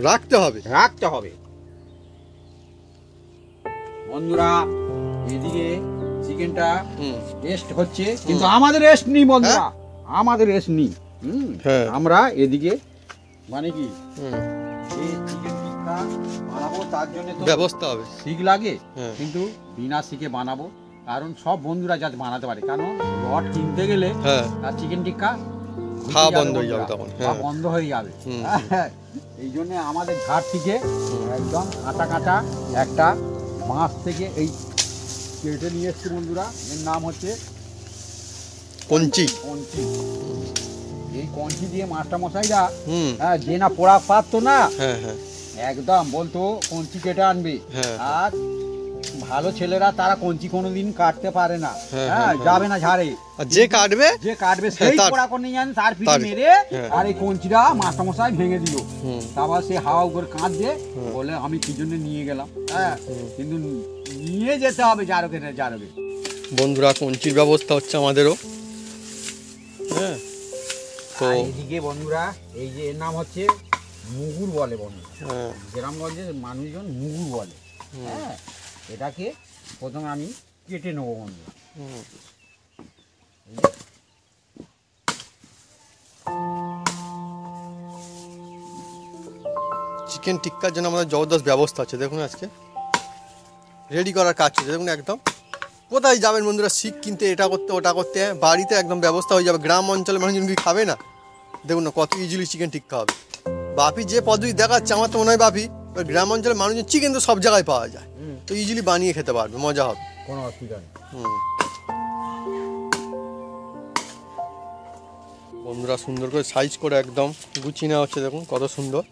রাখতে হবে। রাখতে হবে। বন্ধুরা এদিকে চিকেনটা রেস্ট হচ্ছে, কিন্তু আমাদের রেস্ট নেই বন্ধুরা, আমাদের রেস্ট নেই। হ্যাঁ। আমরা এদিকে মানে কি এই চিকেন টিক্কা বানাবো, তার জন্য তো ব্যবস্থা হবে। শিখ লাগে, হ্যাঁ। কিন্তু বিনা শিখে বানাবো। কারণ সব বন্ধুরা যাতে বানাতে পারে, কারণ রড কিনতে গেলে হ্যাঁ তার চিকেন টিক্কা খাওয়া বন্ধ হয়ে যাবে তখন। খাওয়া বন্ধ হয়ে যাবে। হুম। এই জন্য আমাদের ঘাট থেকে একদম কাঁচা কাঁচা একটা মাছ থেকে এই কেটে নিয়ে এসছি বন্ধুরা। এর নাম হচ্ছে কঞ্চি। কঞ্চি। এই কঞ্চি দিয়ে মাছটা মশাইরা হুম। যে না পোড়া পারতো না, হ্যাঁ হ্যাঁ একদম বলতো কঞ্চি কেটে আনবে। হ্যাঁ। আর ভালো ছেলেরা তারা কঞ্চি কোনোদিন কাটতে পারে না, হ্যাঁ, হ্যাঁ হ্যাঁ, যাবে না ঝাড়ে। আর যে কাটবে যে কাটবে সেই তার- পোড়া করে নিয়ে যান, তার পিঠে তার- মেরে হ্যাঁ। আর এই কঞ্চিটা মাস্টার মশাই ভেঙে দিল। হুম। তারপর সে হাওয়া করে কাঁদ দিয়ে বলে আমি কি জন্য নিয়ে গেলাম। হ্যাঁ কিন্তু নিয়ে যেতে হবে জারকে না জারকে। বন্ধুরা কঞ্চির ব্যবস্থা হচ্ছে আমাদেরও। হ্যাঁ তো আর এদিকে বন্ধুরা এই যে এর নাম হচ্ছে মুগুর বলে বন্ধুরা, হ্যাঁ, গ্রামগঞ্জের মানুষজন মুগুর বলে। হ্যাঁ এটাকে প্রথমে আমি কেটে নেবো বন্ধুরা। হুম। চিকেন টিক্কার জন্য আমাদের জবরদস্ত ব্যবস্থা আছে। দেখুন আজকে রেডি করার কাজ চলছে। দেখুন একদম কোথায় যাবেন বন্ধুরা শিখ কিনতে, এটা করতে ওটা করতে, বাড়িতে একদম ব্যবস্থা হয়ে যাবে। গ্রাম অঞ্চলে মানুষজন কি খাবে না? দেখুন না কত ইজিলি চিকেন টিক্কা হবে। বাপি যে পদ্ধতি দেখাচ্ছে আমার তো মনে হয় বাপি ওই গ্রাম অঞ্চলের মানুষজন চিকেন তো সব জায়গায় পাওয়া যায়, তো ইজিলি বানিয়ে খেতে পারবে, মজা হবে। কোনো অসুবিধা নেই। বন্ধুরা সুন্দর করে সাইজ করে একদম গুছিয়ে নেওয়া হচ্ছে। দেখুন কত সুন্দর।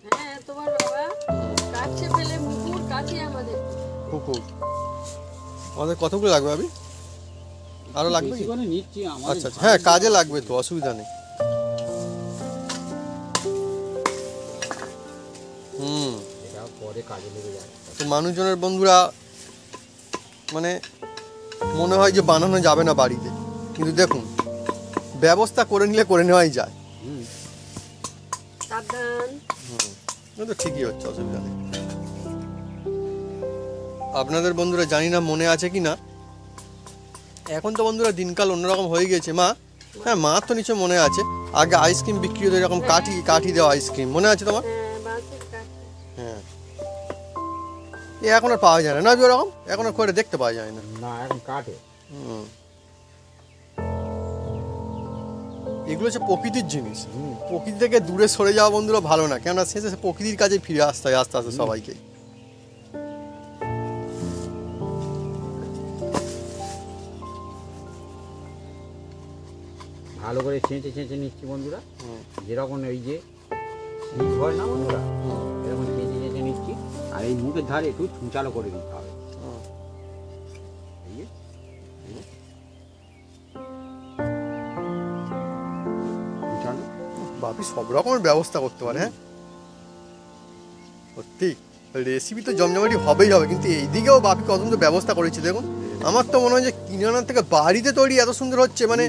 হ্যাঁ তোমার বাবা পুকুর। আমাদের কতগুলো লাগবে ভাবি? আরো লাগবে বেশি কি? করে নিচ্ছি আমাদের আচ্ছা আচ্ছা, হ্যাঁ কাজে লাগবে তো, অসুবিধা নেই। এটা পরে কাজে লেগে যায়। তো মানুষজনের বন্ধুরা মানে মনে হয় যে বানানো যাবে না বাড়িতে, কিন্তু দেখুন ব্যবস্থা করে নিলে করে নেওয়াই যায়। সাবধান। তো ঠিকই হচ্ছে, অসুবিধা নেই। আপনাদের বন্ধুরা জানি না মনে আছে কি না, এখন তো বন্ধুরা দিনকাল অন্যরকম হয়ে গেছে। মা, হ্যাঁ মা তো নিচে মনে আছে, আগে আইসক্রিম বিক্রি হতো এরকম কাঠি কাঠি দেওয়া আইসক্রিম, মনে আছে তোমার? হ্যাঁ, বাঁশের কাঠ। হ্যাঁ, এ এখন আর পাওয়া যায় না, না ওরকম এখন আর করে দেখতে পাওয়া যায় না। না এখন কাটে। এগুলো হচ্ছে প্রকৃতির জিনিস, প্রকৃতি থেকে দূরে সরে যাওয়া বন্ধুরা ভালো না, কেননা শেষে প্রকৃতির কাজে ফিরে আসতে হয় আস্তে আস্তে সবাইকে। ভালো করে ছেঁচে ছেঁচে নিচ্ছি বন্ধুরা, যেরকম ওই যে শীত হয় না বন্ধুরা, এরকম ছেঁচে ছেঁচে নিচ্ছি। আর এই মুখের ধারে একটু ছুঁচালো করে দিতে হবে। এই যে, ছুঁচালো। বাপি সব রকমের ব্যবস্থা করতে পারে। হ্যাঁ সত্যি রেসিপি তো জমজমাটি হবেই হবে, কিন্তু এইদিকেও বাপি কত সুন্দর ব্যবস্থা করেছে দেখুন। আমার তো মনে হয় যে কিনানার থেকে বাড়িতে তৈরি এত সুন্দর হচ্ছে, মানে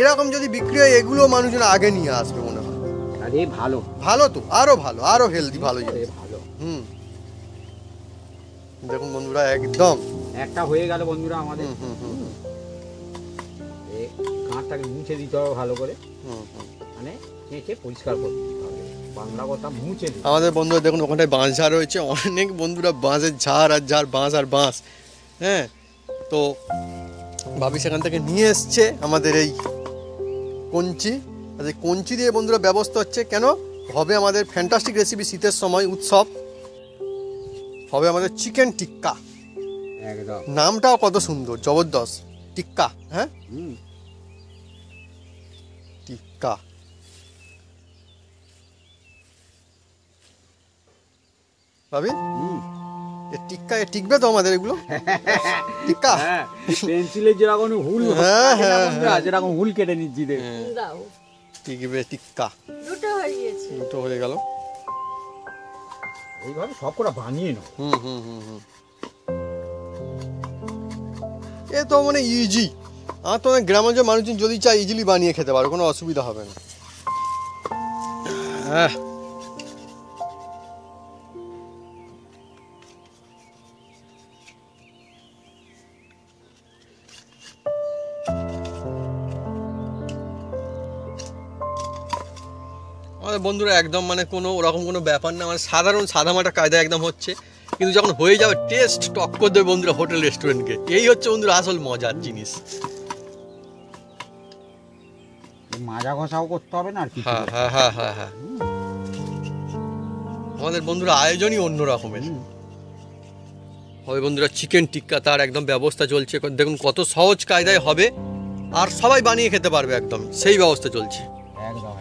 এরকম যদি বিক্রি হয় এগুলো মানুষজন আগে নিয়ে আসবে মনে হয়। আরে ভালো ভালো তো, আরো ভালো, আরো হেলদি, ভালো জিনিস। ভালো। দেখুন বন্ধুরা একদম একটা হয়ে গেল বন্ধুরা আমাদের। এই কাঁচটাকে মুছে দিতে হবে ভালো করে, মানে চেঁচে পরিষ্কার করে দিতে হবে। বাংলা কথা মুছে দিতে। আমাদের বন্ধুরা দেখুন ওখানটায় বাঁশ ঝাড় রয়েছে, অনেক বন্ধুরা বাঁশের ঝাড় আর ঝাড়, বাঁশ আর বাঁশ। হ্যাঁ, তো ভাবি সেখান থেকে নিয়ে এসছে আমাদের এই কঞ্চি। আর এই কঞ্চি দিয়ে বন্ধুরা ব্যবস্থা হচ্ছে কেন, হবে আমাদের ফ্যান্টাস্টিক রেসিপি, শীতের সময় উৎসব হবে আমাদের চিকেন টিক্কা। একদম নামটাও কত সুন্দর, জবরদস্ত, টিক্কা। হ্যাঁ টিক্কা। ভাবি এ টিক্কা এ টিকবে তো আমাদের এগুলো টিক্কা? হ্যাঁ, পেন্সিলের যেরকম হুল, হ্যাঁ, হ্যাঁ, যেরকম হুল কেটে নিচ্ছি দেখ। দাও। টিকবে টিক্কা। দুটো হয়ে গিয়েছে। দুটো হয়ে গেল। এইভাবে সব কটা বানিয়ে নাও। এ তো মানে ইজি, আর তো অনেক গ্রামাঞ্চল মানুষজন যদি চায় ইজিলি বানিয়ে খেতে পারে, কোনো অসুবিধা হবে না। হ্যাঁ, আমাদের বন্ধুরা একদম মানে কোনো ওরকম কোনো ব্যাপার না, মানে সাধারণ সাদামাটা কায়দা একদম হচ্ছে, কিন্তু যখন হয়ে যাবে টেস্ট টক্কর দেবে বন্ধুরা হোটেল রেস্টুরেন্টকে। এই হচ্ছে বন্ধুরা আসল মজার জিনিস। মাজা ঘষাও করতে হবে না আর কি। হ্যাঁ হ্যাঁ হ্যাঁ হ্যাঁ হ্যাঁ, আমাদের বন্ধুরা আয়োজনই অন্য রকমের হবে বন্ধুরা। চিকেন টিক্কা তার একদম ব্যবস্থা চলছে, দেখুন কত সহজ কায়দায় হবে আর সবাই বানিয়ে খেতে পারবে, একদম সেই ব্যবস্থা চলছে। একদম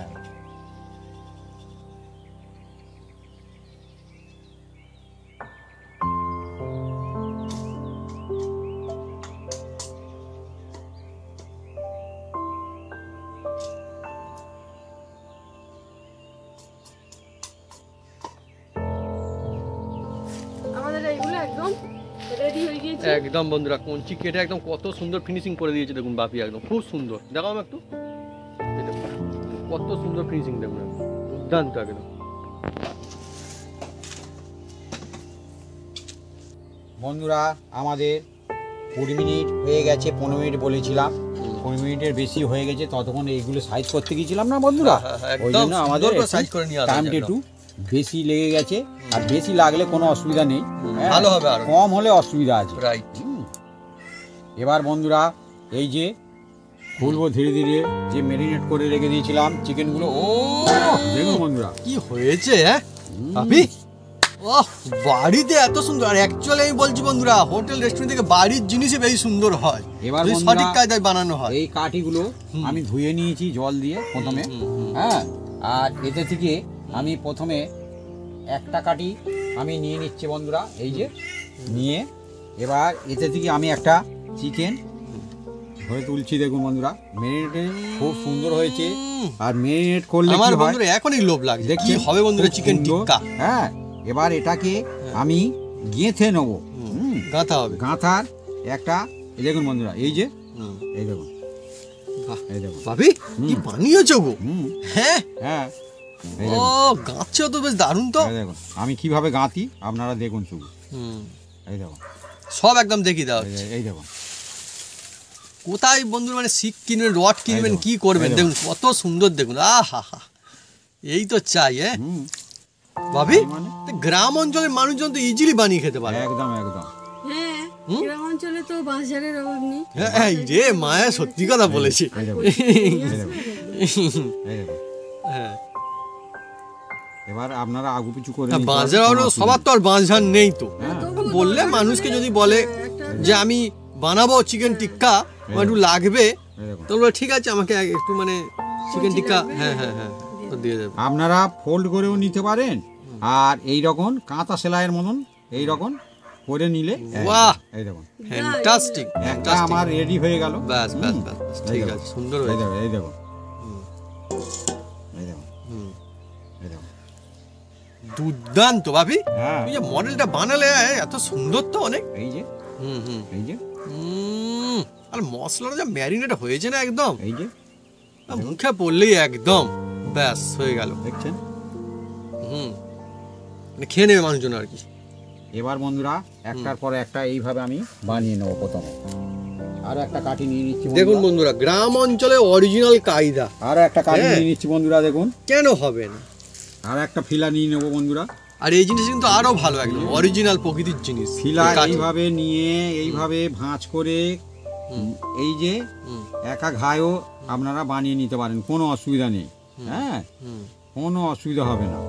আমাদের এইগুলো একদম রেডি হয়ে গিয়েছে। একদম বন্ধুরা কঞ্চি কেটে একদম কত সুন্দর ফিনিশিং করে দিয়েছে দেখুন বাপি, একদম খুব সুন্দর। দেখাও একটু, কত সুন্দর ফিনিশিং দেখুন, দুর্দান্ত একদম। বন্ধুরা আমাদের 20 মিনিট হয়ে গেছে, 15 মিনিট বলেছিলাম, 15 মিনিটের বেশি হয়ে গেছে। ততক্ষণ এইগুলো সাইজ করতে গিয়েছিলাম না বন্ধুরা, ওই জন্য আমাদের টাইমটা একটু বেশি লেগে গেছে। আর বেশি লাগলে কোনো অসুবিধা নেই, ভালো হবে, আর কম হলে অসুবিধা আছে। রাইট। এবার বন্ধুরা এই যে খুলবো ধীরে ধীরে, যে ম্যারিনেট করে রেখে দিয়েছিলাম চিকেনগুলো। ও দেখুন বন্ধুরা কি হয়েছে। হ্যাঁ বাপি, ওহ বাড়িতে এত সুন্দর। আর অ্যাকচুয়ালি আমি বলছি বন্ধুরা, হোটেল রেস্টুরেন্ট থেকে বাড়ির জিনিসই বেশি সুন্দর হয় এবার যদি সঠিক কায়দায় বানানো হয়। এই কাঠিগুলো আমি ধুয়ে নিয়েছি জল দিয়ে প্রথমে। হ্যাঁ, আর এতে থেকে আমি প্রথমে একটা কাঠি আমি নিয়ে নিচ্ছি বন্ধুরা। এই যে নিয়ে এবার এতে থেকে আমি একটা চিকেন ধরে তুলছি। দেখুন বন্ধুরা, মেরিনেটে খুব সুন্দর হয়েছে। আর মেরিনেট করলে আমার কি হয় বন্ধুরা এখনই লোভ লাগছে, কি দেখছেন? হবে বন্ধুরা খুব চিকেন সুন্দর। টিক্কা। হ্যাঁ, এবার এটাকে আমি গেঁথে নেবো। গাঁথা হবে। গাঁথার একটা এই দেখুন বন্ধুরা, এই যে হুম। এই দেখুন, বাহ, এই দেখুন। ভাবি কি বানিয়েছো গো? হুম, হ্যাঁ, হ্যাঁ, এই ও দেখুন, গাঁথছো তো বেশ দারুণ তো। এই দেখুন আমি কিভাবে গাঁথি, আপনারা দেখুন শুধু। হুম, এই দেখুন, সব একদম দেখিয়ে দাও। এই দেখুন, কোথায় বন্ধু মানে শিক কিনবেন, রড কিনবেন, দেখুন, কি করবেন, এই দেখুন কত সুন্দর, দেখুন আহা হা, এই তো চাই। হ্যাঁ হুম, ভাবি, মানে? তো গ্রাম অঞ্চলের মানুষজন তো ইজিলি বানিয়ে খেতে পারে। একদম একদম। হ্যাঁ, গ্রাম অঞ্চলে তো বাঁশঝাড়ের অভাব নেই। হ্যাঁ, এই রে মায়া সত্যি কথা বলেছে। এই দেখুন, এই দেখুন, এই দেখুন। হ্যাঁ, এবার আপনারা আগু পিছু করে নিতে বাঁশঝাড় পারবেন, কোনো হলো, অসুবিধা সবার তো আর বাঁশঝাড় নেই তো। হ্যাঁ, তবুও বললে দরকার মানুষকে হলে যদি বলে একটা যে আমি বানাবো চিকেন টিক্কা, আমার একটু লাগবে, এই দেখুন। তো বলবে, ঠিক আছে আমাকে একটু মানে চিকেন টিক্কা, হ্যাঁ হ্যাঁ হ্যাঁ তো দিয়ে দেবে। আপনারা ফোল্ড করেও নিতে পারেন, আর এই রকম কাঁথা সেলাইয়ের মতন এই রকম করে নিলে বাহ, এই দেখুন ফ্যান্টাস্টিক, একটা আমার রেডি হয়ে গেল। ব্যাস ব্যাস ব্যাস, ঠিক আছে, সুন্দর এই হয়েছে। দেখুন, এই দেখুন, এই দেখুন, হুম, এই দেখুন। দুর্দান্ত ভাবি, হ্যাঁ, তুই যে মডেলটা বানালে এত সুন্দর তো অনেক। এই যে, হুম হুম এই যে, আর মশলাটা যা ম্যারিনেট হয়েছে না একদম, এই যে, মুখে পড়লেই একদম ব্যাস হয়ে গেল। দেখছেন? হুম, মানে খেয়ে নেবে মানুষজন আর কি। এবার বন্ধুরা একটার পর একটা এইভাবে আমি বানিয়ে নেবো। প্রথমে আরো একটা কাঠি নিয়ে নিচ্ছি দেখুন বন্ধুরা। বন্ধুরা, গ্রাম অঞ্চলে অরিজিনাল কায়দা, আরো একটা কাঠি হ্যাঁ। নিয়ে নিচ্ছি বন্ধুরা, দেখুন। কেন হবে না? আর একটা ফিলা নিয়ে নেবো বন্ধুরা। আর এই জিনিস কিন্তু আরো ভালো, একদম অরিজিনাল প্রকৃতির জিনিস। ফিলা এই কাঠি। এইভাবে নিয়ে এইভাবে ভাঁজ করে এই যে হুম, একা ঘায়ও আপনারা বানিয়ে নিতে পারেন, কোনো অসুবিধা নেই। হ্যাঁ, হুম। কোনো অসুবিধা হবে না।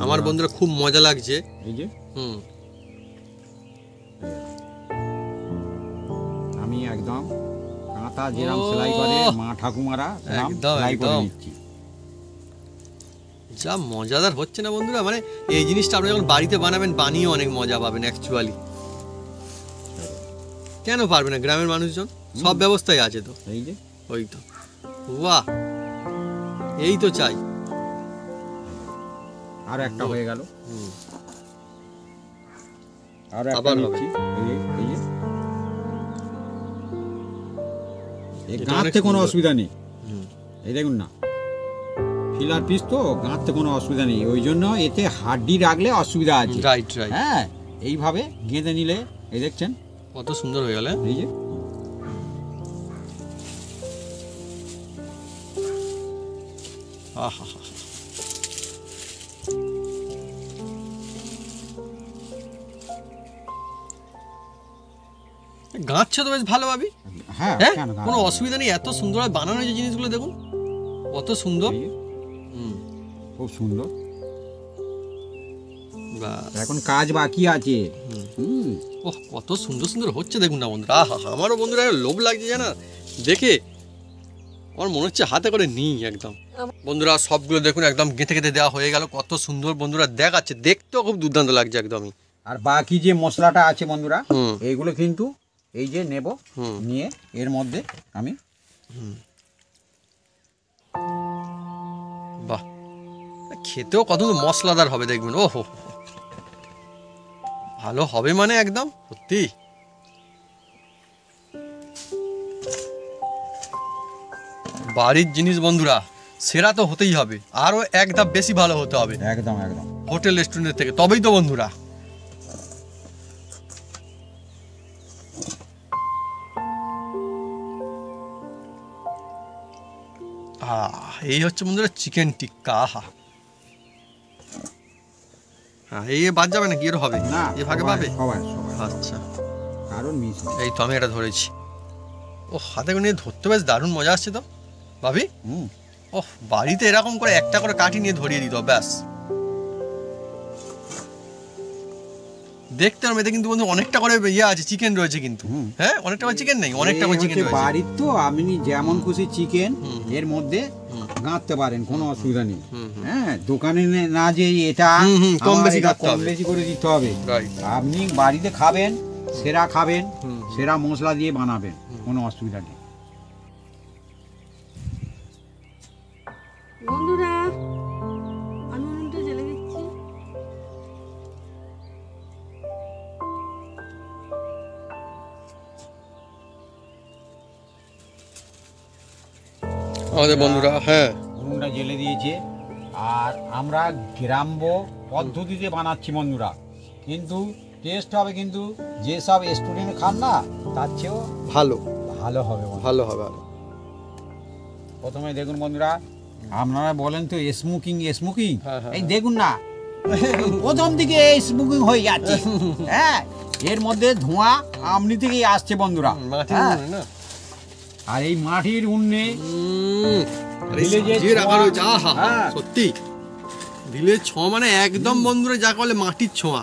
আমার বন্ধুরা খুব মজা লাগছে। এই যে হুম, আমি একদম কাঁথা যেরাম সেলাই করে মা ঠাকুমারা সেরাম একদম, সেলাই করে একদম। নিচ্ছি। যা মজাদার হচ্ছে না বন্ধুরা, মানে এই জিনিসটা আপনি যখন বাড়িতে বানাবেন, বানিয়ে অনেক মজা পাবেন অ্যাকচুয়ালি। কেন পারবে না গ্রামের মানুষজন? সব ব্যবস্থাই আছে তো। এই যে ওই তো, বাহ, এই তো চাই। আর একটা হয়ে গেল, হুম, আর একটা আবার হবে। নিচ্ছি। এই যে এই যে এই এটা গাঁথতে অনেক কোনো সুন্দর। অসুবিধা নেই। হুম। এই দেখুন না, ফিলার পিস তো গাঁথতে কোনো অসুবিধা নেই, ওই জন্য এতে হাড্ডি রাখলে অসুবিধা আছে। রাইট রাইট, হ্যাঁ, এইভাবে গেঁথে নিলে এই দেখছেন, কত সুন্দর হয়ে গেল। এই যে আহা, গাঁথছে তো বেশ ভালো ভাবি। হ্যাঁ, হ্যাঁ, কেন কোনো অসুবিধা নেই, এত সুন্দর বানানো যে জিনিসগুলো দেখুন কত সুন্দর। এই যে, হুম, খুব সুন্দর। বাস। এখন কাজ বাকি আছে। হুম, ওহ, কত সুন্দর সুন্দর হচ্ছে দেখুন না বন্ধুরা। আহা, আমারও বন্ধুরা লোভ লাগছে জানা দেখে, আমার মনে হচ্ছে হাতে করে নিই একদম। বন্ধুরা সবগুলো দেখুন একদম গেঁথে গেঁথে দেওয়া হয়ে গেল, কত সুন্দর বন্ধুরা দেখাচ্ছে, দেখতেও খুব দুর্দান্ত লাগছে একদমই। আর বাকি যে মশলাটা আছে বন্ধুরা, হুম। এইগুলো কিন্তু এই যে নেব, হুম। নিয়ে এর মধ্যে আমি বাহ, খেতেও কত মশলাদার হবে দেখবেন। ও হো, ভালো হবে মানে একদম সত্যি। বাড়ির জিনিস বন্ধুরা সেরা তো হতেই হবে, আরো এক ধাপ বেশি ভালো হতে হবে একদম একদম। হোটেল রেস্টুরেন্টের থেকে, তবেই তো বন্ধুরা। এই হচ্ছে বন্ধুরা চিকেন টিক্কা। আহা, হ্যাঁ, এই বাদ যাবে নাকি, এর হবে না, এ ভাগে পাবে। সবাই সবাই, আচ্ছা, কারণ মিস নেই। এই তো আমি এটা ধরেছি। ও, হাতে করে নিয়ে ধরতে বেশ দারুণ মজা আসছে তো ভাবি। হুম, ওহ, বাড়িতে এরকম করে একটা করে কাঠি নিয়ে ধরিয়ে দিত ব্যাস। দেখতে হবে, এতে কিন্তু বন্ধু অনেকটা করে ইয়ে আছে, চিকেন রয়েছে কিন্তু। হ্যাঁ, অনেকটা করে চিকেন নেই, অনেকটা করে চিকেন রয়েছে। বাড়ির তো আপনি যেমন খুশি চিকেন এর মধ্যে গাঁথতে পারেন, কোনো অসুবিধা নেই। হ্যাঁ, দোকানে না যে এটা কম বেশি কম বেশি করে দিতে হবে। আপনি বাড়িতে খাবেন, সেরা খাবেন, সেরা মশলা দিয়ে বানাবেন, কোনো অসুবিধা নেই। বন্ধুরা আমি উনুনটা জ্বেলে দিচ্ছি। আমাদের বন্ধুরা হ্যাঁ উনুনটা জ্বেলে দিয়েছে, আর আমরা গ্রাম্য পদ্ধতিতে বানাচ্ছি বন্ধুরা, কিন্তু টেস্ট হবে কিন্তু যেসব স্টুডেন্ট খান না তার চেয়েও ভালো ভালো হবে বন্ধুরা। ভালো হবে। প্রথমে দেখুন বন্ধুরা, আপনারা বলেন তো স্মোকিং স্মোকিং, হ্যাঁ, হ্যাঁ, এই দেখুন না প্রথম দিকে স্মোকিং হয়ে যাচ্ছে। হ্যাঁ, এর মধ্যে ধোঁয়া আমনি থেকেই আসছে বন্ধুরা। মাটির হ্যাঁ, উনুনে না? আর এই মাটির উন্নে ভিলেজে রাখা রয়েছে। আহা, হ্যাঁ। সত্যি ভিলেজ ছোঁয়া মানে একদম বন্ধুরা যা বলে মাটির ছোঁয়া।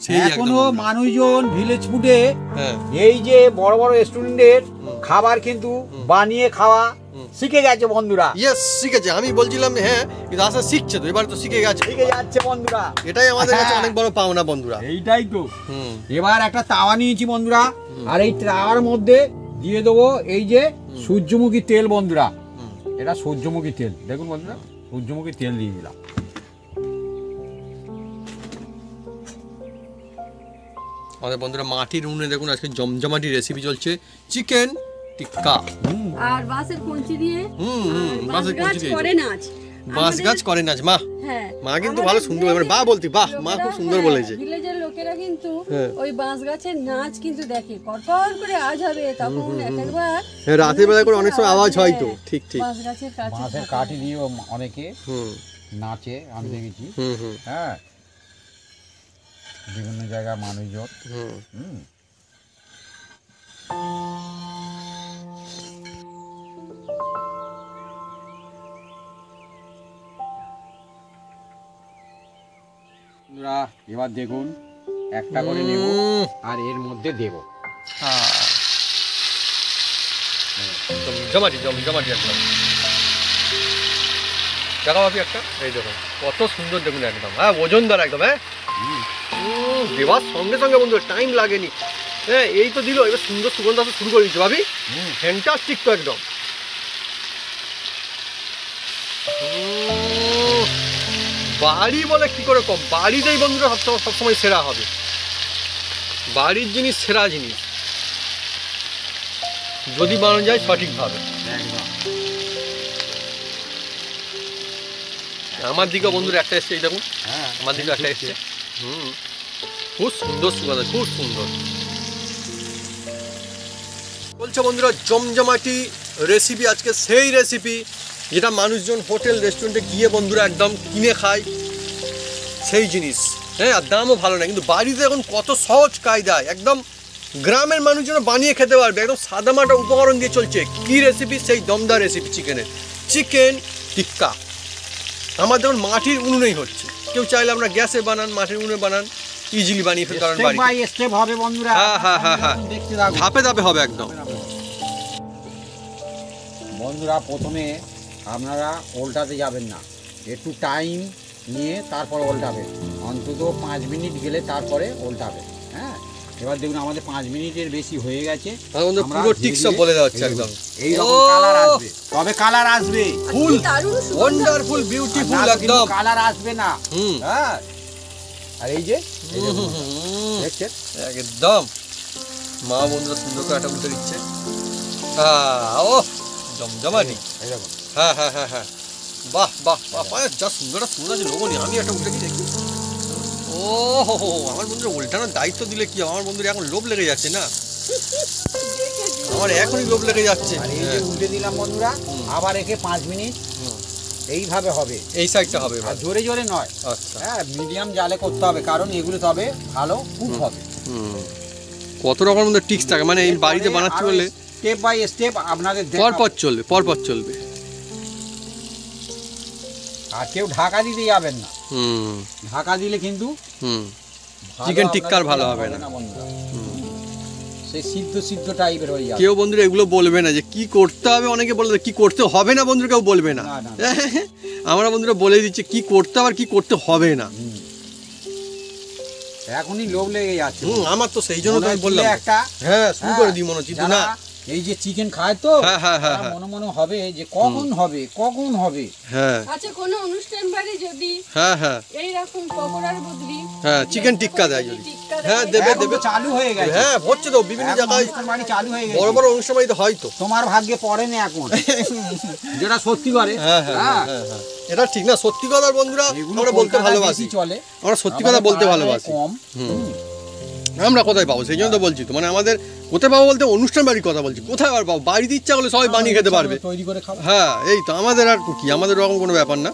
সেই একদম এখনো বন্ধুরা। মানুষজন ভিলেজ ফুডে হ্যাঁ এই যে বড় বড় রেস্টুরেন্টের খাবার কিন্তু বানিয়ে খাওয়া শিখে গেছে বন্ধুরা, ইয়েস শিখেছে। আমি বলছিলাম হ্যাঁ, কিন্তু আশা শিখছে তো, এবার তো শিখে গেছে। শিখে যাচ্ছে বন্ধুরা। এটাই আমাদের কাছে হ্যাঁ। অনেক বড় পাওনা বন্ধুরা। এইটাই তো। হুম এবার একটা তাওয়া নিয়েছি বন্ধুরা, আর এই তাওয়ার মধ্যে দিয়ে দেবো এই যে সূর্যমুখী তেল বন্ধুরা। এটা সূর্যমুখী তেল, দেখুন বন্ধুরা, সূর্যমুখী তেল দিয়ে দিলাম। আমাদের বন্ধুরা মাটির উনুনে দেখুন আজকে জমজমাটি রেসিপি চলছে, চিকেন টিক্কা। আর বাঁশের কঞ্চি দিয়ে বাঁশের কঞ্চি দিয়ে করে নাচ। বাঁশ গাছ করে নাচ। মা হ্যাঁ, মা কিন্তু ভালো সুন্দর, মানে বা বলতি বাহ, মা খুব সুন্দর বলেছে। ভিলেজের লোকেরা কিন্তু হ্যাঁ। ওই বাঁশ গাছের নাচ কিন্তু দেখে, কড়কড় করে আওয়াজ হবে, তখন একবার হ্যাঁ, রাতের বেলা করে অনেক সময় আওয়াজ হয় তো। ঠিক ঠিক। বাঁশ গাছের কাছে বাঁশের কাঠি দিয়ে অনেকে হুম নাচে, আমি দেখেছি। হুম হুম হ্যাঁ, বিভিন্ন জায়গায় মানুষজন। হুম। হুম, বন্ধুরা এবার দেখুন একটা করে নেব আর এর মধ্যে দেব। জমজমাটি জমজমাটি একদম। দেখা পাবি একটা, এই দেখুন কত সুন্দর দেখুন একদম। হ্যাঁ, ওজনদার একদম। হ্যাঁ, দেওয়ার সঙ্গে সঙ্গে বন্ধু টাইম লাগেনি। হ্যাঁ, এই তো দিল, এবার সুন্দর সুগন্ধ আসতে শুরু করে দিচ্ছে ভাবি। ফ্যান্টাস্টিক তো একদম। বাড়ি বলে কি করে কম, বাড়িতেই বন্ধুরা সবসময় সেরা হবে। বাড়ির জিনিস সেরা জিনিস যদি বানানো যায় সঠিকভাবে। একদম। আমার দিকে বন্ধুরা একটা এসছে, এই দেখুন হ্যাঁ, আমার দিকে একটা এসছে। খুব সুন্দর সুগন্ধ, খুব সুন্দর বলছে বন্ধুরা। জমজমাটি রেসিপি আজকে সেই রেসিপি যেটা মানুষজন হোটেল রেস্টুরেন্টে গিয়ে বন্ধুরা একদম কিনে খায়, সেই জিনিস। হ্যাঁ, আর দামও ভালো না, কিন্তু বাড়িতে এখন কত সহজ কায়দায় একদম গ্রামের মানুষজন বানিয়ে খেতে পারবে, একদম সাদামাটা উপকরণ দিয়ে চলছে। কি রেসিপি? সেই দমদার রেসিপি চিকেনের, চিকেন টিক্কা। আমার দেখুন মাটির উনুনেই হচ্ছে। কেউ চাইলে আমরা গ্যাসে বানান, মাটির উনুনে বানান, ইজিলি বানিয়ে ফেলতে পারেন স্টেপ বাড়িতে। বাই স্টেপ হবে বন্ধুরা। হ্যাঁ হ্যাঁ হ্যাঁ হ্যাঁ, দেখতে থাকুন ধাপে ধাপে হবে একদম। বন্ধুরা, প্রথমে আপনারা উল্টাতে যাবেন না, একটু টাইম নিয়ে তারপর উল্টাবেন, অন্তত 5 মিনিট গেলে তারপরে উল্টাবেন। হ্যাঁ, এবার দেখুন আমাদের 5 মিনিটের বেশি হয়ে গেছে। আমাদের আমরা পুরো ধীরে টিক সব ধীরে বলে দেওয়া হচ্ছে একদম। এইরকম কালার আসবে, তবে কালার আসবে, ফুল দারুণ সুগন্ধ। ওয়ান্ডারফুল বিউটিফুল একদম। কালার আসবে না। হুম হ্যাঁ, আর এই যে দেখছেন একদম মা বন্ধুরা সুন্দর করে একটা উল্টে দিচ্ছে। ও জমজমাটি। এইরকম। হ্যাঁ হ্যাঁ হ্যাঁ হ্যাঁ, বাহ বাহ বাহ, যা সুন্দর একটা সুন্দর আছে লোগো। আমি একটা উল্টে দেখি। ও হো, আমার বন্ধুরা উল্টানোর দায়িত্ব দিলে কি, আমার বন্ধুরা এখন লোভ লেগে যাচ্ছে না, আমার এখনই লোভ লেগে যাচ্ছে। আর এই যে উল্টে দিলাম বন্ধুরা, আবার একে 5 মিনিট এইভাবে হবে, এই সাইডটা হবে আর জোরে জোরে নয়। আচ্ছা, হ্যাঁ, মিডিয়াম জালে করতে হবে, কারণ এগুলো তবে ভালো কুক হবে। কত রকমের মধ্যে টিক্স থাকে, মানে এই বাড়িতে বানাচ্ছি বলে স্টেপ বাই স্টেপ আপনাদের পরপর চলবে, পরপর চলবে। আর কেউ ঢাকা দিতে যাবেন না, হুম ঢাকা দিলে কিন্তু হুম চিকেন টিক্কার ভালো হবে না। বন্ধুরা সেই সিদ্ধ সিদ্ধ টাইপের হয়ে যাবে। কেউ বন্ধুরা এগুলো বলবে না যে কি করতে হবে, অনেকে বলে কি করতে হবে না, বন্ধুরা কেউ বলবে না। না, না, আমরা বন্ধুরা বলে দিচ্ছি কি করতে হবে আর কি করতে হবে না। এখনই লোভ লেগে যাচ্ছে। আমার তো সেই জন্য আমি বললাম একটা হ্যাঁ শুরু করে দিই মনে হচ্ছে না। এই যে চিকেন খায় তো হ্যাঁ মনে মনে হবে যে কখন হবে কখন হবে। হ্যাঁ আচ্ছা কোনো অনুষ্ঠান বাড়ি যদি হ্যাঁ এইরকম পকোড়ার বদলি হ্যাঁ চিকেন টিক্কা দেয় যদি, টিক্কা হ্যাঁ দেয়, দেবে এখন দেবে। তো চালু হয়ে গেছে। হ্যাঁ হচ্ছে তো বিভিন্ন এখন জায়গায় অনুষ্ঠান বাড়ি চালু হয়ে গেছে। বড় বড় অনুষ্ঠান বাড়িতে হয়তো। তোমার ভাগ্যে পড়ে না এখন যেটা সত্যি করে। হ্যাঁ এটা ঠিক না, সত্যি কথা বন্ধুরা এগুলো আমরা বলতে কলকাতায় ভালোবাসি, বেশি চলে। আমরা সত্যি কথা বলতে ভালোবাসি। কম। আমরা কোথায় পাবো সেই জন্য তো বলছি তো, মানে আমাদের কোথায় পাবো বলতে অনুষ্ঠান বাড়ির কথা বলছি, কোথায় আর পাবো, বাড়িতে ইচ্ছা করলে সবাই বানিয়ে খেতে পারবে। তৈরি করে খাবো। হ্যাঁ এই তো আমাদের আর কি, আমাদের ওরকম কোনো ব্যাপার না,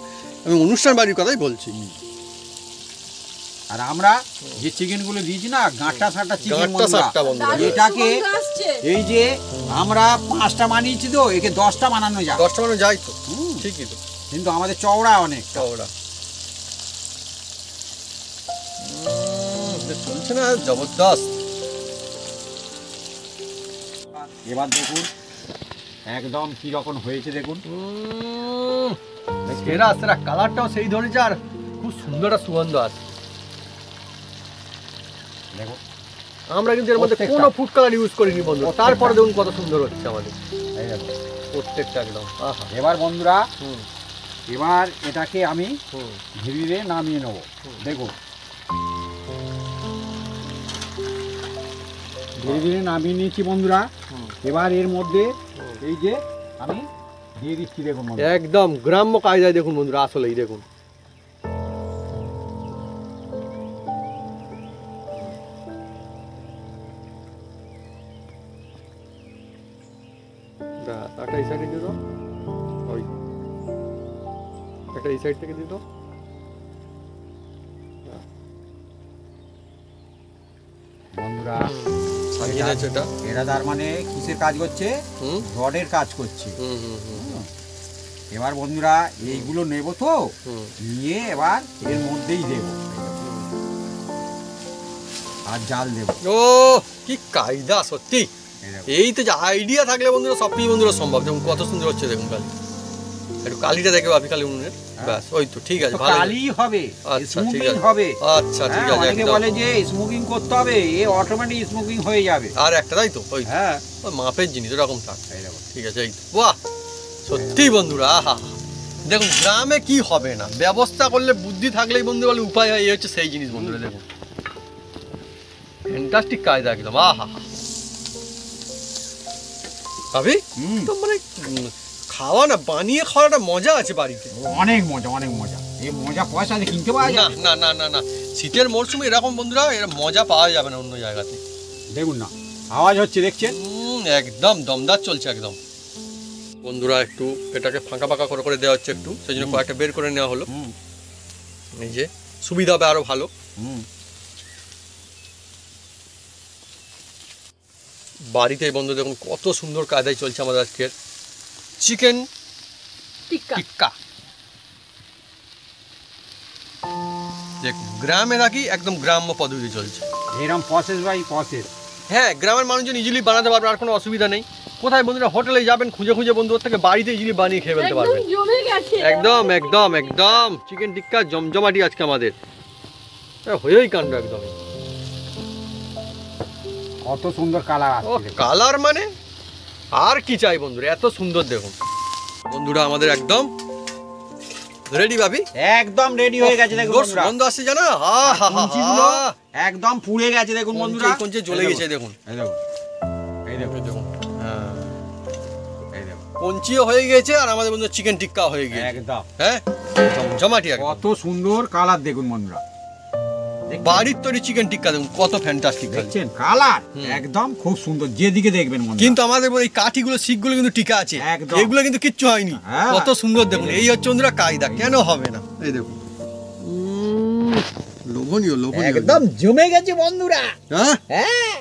আমি অনুষ্ঠান বাড়ির কথাই বলছি। আর আমরা যে চিকেন গুলো দিয়েছি না গাঁটা ফাটা চিকেন, গাঁটটা সাতটা বন্ধুরা, দারুণ এটাকে সুগন্ধ আসছে। এই যে আমরা 5টা বানিয়েছি তো একে 10টা বানানো যায়। 10টা মানে যাই তো, ঠিকই তো, কিন্তু আমাদের চওড়া অনেক। ওরা চলছে না জবরদস্ত। এবার দেখুন একদম কি রকম হয়েছে দেখুন। সেরা সেরা কালারটাও সেই ধরেছে আর খুব সুন্দর একটা সুগন্ধ আছে। দেখো আমরা কিন্তু এর মধ্যে প্রত্যেকটা। কোনো ফুড কালার ইউজ করিনি বন্ধু, প্রত্যেকটা। তারপরে দেখুন কত সুন্দর হচ্ছে আমাদের এই দেখো। প্রত্যেকটা একদম। আহা এবার বন্ধুরা হুম এবার এটাকে আমি হুম ধীরে ধীরে নামিয়ে নেবো। দেখুন ধীরে ধীরে নামিয়ে নিয়েছি বন্ধুরা। এবার এর মধ্যে এই যে আমি দিয়ে দিচ্ছি দেখুন বন্ধুরা। একদম গ্রাম্য কায়দায় দেখুন বন্ধুরা, আসলেই দেখুন একটা এই সাইডে দিয়ে দাও, ওই একটা এই সাইড থেকে দিয়ে দাও। বন্ধুরা সাজিয়ে দিয়েছে এটা। এরা তার মানে কিসের কাজ করছে? হুম রডের কাজ করছে। হুম হুম হুম এবার বন্ধুরা এইগুলো নেব তো হুম নিয়ে এবার এর মধ্যেই দেব আর জাল দেব। ও কি কায়দা সত্যি, এই দেখো। এই তো যে আইডিয়া থাকলে বন্ধুরা সব কিছু বন্ধুরা সম্ভব। দেখুন কত সুন্দর হচ্ছে দেখুন কালি, একটু কালিটা দেখে ভাবি কালি উনুনের, ব্যাস ওই তো ঠিক আছে, তো ভালো কালি হবে, আচ্ছা, ঠিক স্মোকিং আছে। হবে। আচ্ছা ঠিক হ্যাঁ, আছে অনেকে একদম। বলে যে স্মোকিং করতে হবে, এ অটোমেটিক স্মোকিং হয়ে যাবে। আর একটা তাই তো ওই হ্যাঁ ওই মাপের জিনিস ওরকম থাক, এই দেখো। ঠিক আছে এই তো। বাহ সত্যি বন্ধুরা, আহা দেখুন গ্রামে কি হবে না, ব্যবস্থা করলে বুদ্ধি থাকলেই বন্ধু বলে উপায় হয়, এই হচ্ছে সেই জিনিস বন্ধুরা দেখুন ফ্যান্টাস্টিক কায়দা একদম। আহা ভাবি হুম, তো মানে খাওয়া না বানিয়ে খাওয়াটা মজা আছে বাড়িতে। অনেক মজা অনেক মজা। এই মজা পয়সা দিয়ে কিনতে পাওয়া না যায়? না না না না শীতের মরশুমে এরকম বন্ধুরা এর মজা পাওয়া যাবে না অন্য জায়গাতে। দেখুন না আওয়াজ হচ্ছে দেখছেন? একদম দমদার চলছে একদম বন্ধুরা। একটু এটাকে ফাঁকা ফাঁকা করে করে দেওয়া হচ্ছে একটু, সেই জন্য কয়েকটা বের করে নেওয়া হলো, হুম এই যে সুবিধা হবে আরো ভালো। হুম বাড়িতে বন্ধু দেখুন কত সুন্দর কায়দায় চলছে আমাদের আজকের চিকেন টিক্কা টিক্কা। দেখুন গ্রামে নাকি একদম গ্রাম্য পদ্ধতি চলছে। এরকম প্রসেস বাই প্রসেস। হ্যাঁ গ্রামের মানুষজন ইজিলি বানাতে পারবে, আর কোনো অসুবিধা নেই। কোথায় বন্ধুরা হোটেলে যাবেন খুঁজে খুঁজে বন্ধু ওর থেকে বাড়িতে ইজিলি বানিয়ে খেয়ে ফেলতে একদম পারবেন। জমে গেছে একদম একদম একদম চিকেন টিক্কা জমজমাটি আজকে আমাদের হয়েই কাণ্ড একদম। কত সুন্দর কালার ও আসছে। কালার মানে আর কি চাই বন্ধুরা, এত সুন্দর দেখুন বন্ধুরা আমাদের একদম রেডি ভাবি, একদম রেডি হয়ে গেছে দেখুন সুন্দর বন্ধুরা। সুগন্ধ আসছে জানা। আহা কঞ্চিগুলো একদম পুড়ে গেছে দেখুন বন্ধুরা। কোন জ্বলে গেছে দেখুন, এই দেখুন এই দেখুন দেখুন হ্যাঁ এই দেখুন কঞ্চিও হয়ে গেছে আর আমাদের বন্ধু চিকেন টিক্কা হয়ে গেছে একদম। হ্যাঁ জমজমাটি একদম। কত সুন্দর কালার দেখুন বন্ধুরা। দেখছেন? বাড়ির তৈরি চিকেন টিক্কা দেখুন কত ফ্যান্টাস্টিক দেখছেন কালার একদম খুব সুন্দর, যেদিকে দেখবেন বন্ধুরা। কিন্তু আমাদের এই কাঠিগুলো শিকগুলো কিন্তু টিকা আছে, একদম। এগুলো কিন্তু কিচ্ছু হয়নি। হ্যাঁ। কত সুন্দর দেখুন, এই হচ্ছে বন্ধুরা কায়দা, কেন হবে না এই দেখুন লোভনীয় লোভনীয় একদম জমে গেছে বন্ধুরা। হ্যাঁ হ্যাঁ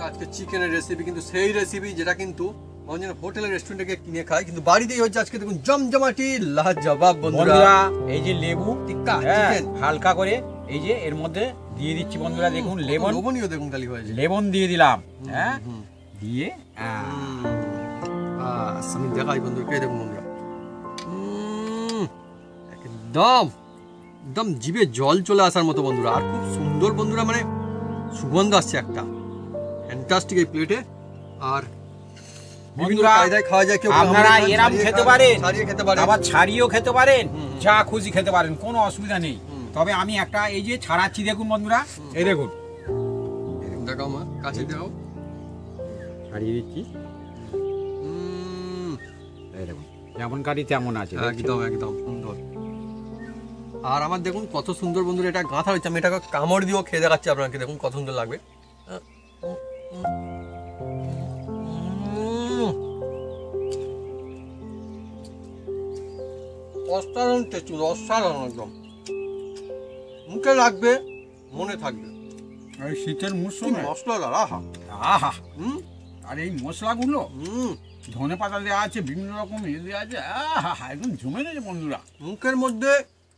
বন্ধুরা আজকে চিকেনের রেসিপি কিন্তু সেই রেসিপি যেটা কিন্তু মানুষ হোটেলের রেস্টুরেন্টে গিয়ে কিনে খায়, কিন্তু বাড়িতেই হচ্ছে আজকে। দেখুন জমজমাটি লাজবাব বন্ধুরা। বন্ধুরা এই যে লেবু টিক্কা হ্যাঁ, চিকেন হালকা করে এই যে এর মধ্যে দিয়ে দিচ্ছি বন্ধুরা। দেখুন লেবন, লবণীয় দেখুন খালি হয়েছে। লেবন দিয়ে দিলাম হ্যাঁ, দিয়ে আমি দেখাই বন্ধুরা, কে দেখুন বন্ধুরা, একদম একদম জিভে জল চলে আসার মতো বন্ধুরা। আর খুব সুন্দর বন্ধুরা, মানে সুগন্ধ আসছে একটা ফ্যান্টাস্টিক এই প্লেটে। আর বিভিন্ন বন্ধুরা, কায়দায় খাওয়া যায়, কেউ আপনারা কামড়ে খান, এরম ছাড়িয়ে খেতে খান, পারেন, ছাড়িয়ে খেতে পারেন, আবার ছাড়িয়েও খেতে পারেন, যা খুশি খেতে পারেন, কোনো অসুবিধা নেই। তবে আমি একটা এই যে ছাড়াচ্ছি দেখুন বন্ধুরা, এই দেখুন দেখাও মা, কাছে দেখাও। ছাড়িয়ে দিচ্ছি, এই দেখুন যেমন কাটি তেমন আছে, একদম একদম সুন্দর। আর আমার দেখুন কত সুন্দর বন্ধুরা এটা গাঁথা হয়েছে। আমি এটাকে কামড় দিয়েও খেয়ে দেখাচ্ছি আপনাকে, দেখুন কত সুন্দর লাগবে। অসাধারণ টেস্টি, অসাধারণ একদম। মুখে লাগবে, মনে থাকবে। এই শীতের কি মরশুমে মশলাদার, আহা আহা, হুম আর এই মশলাগুলো হুম, ধনে পাতা দেওয়া আছে, বিভিন্ন রকম দেওয়া আছে, আহা একদম জমে গেছে বন্ধুরা। মুখের মধ্যে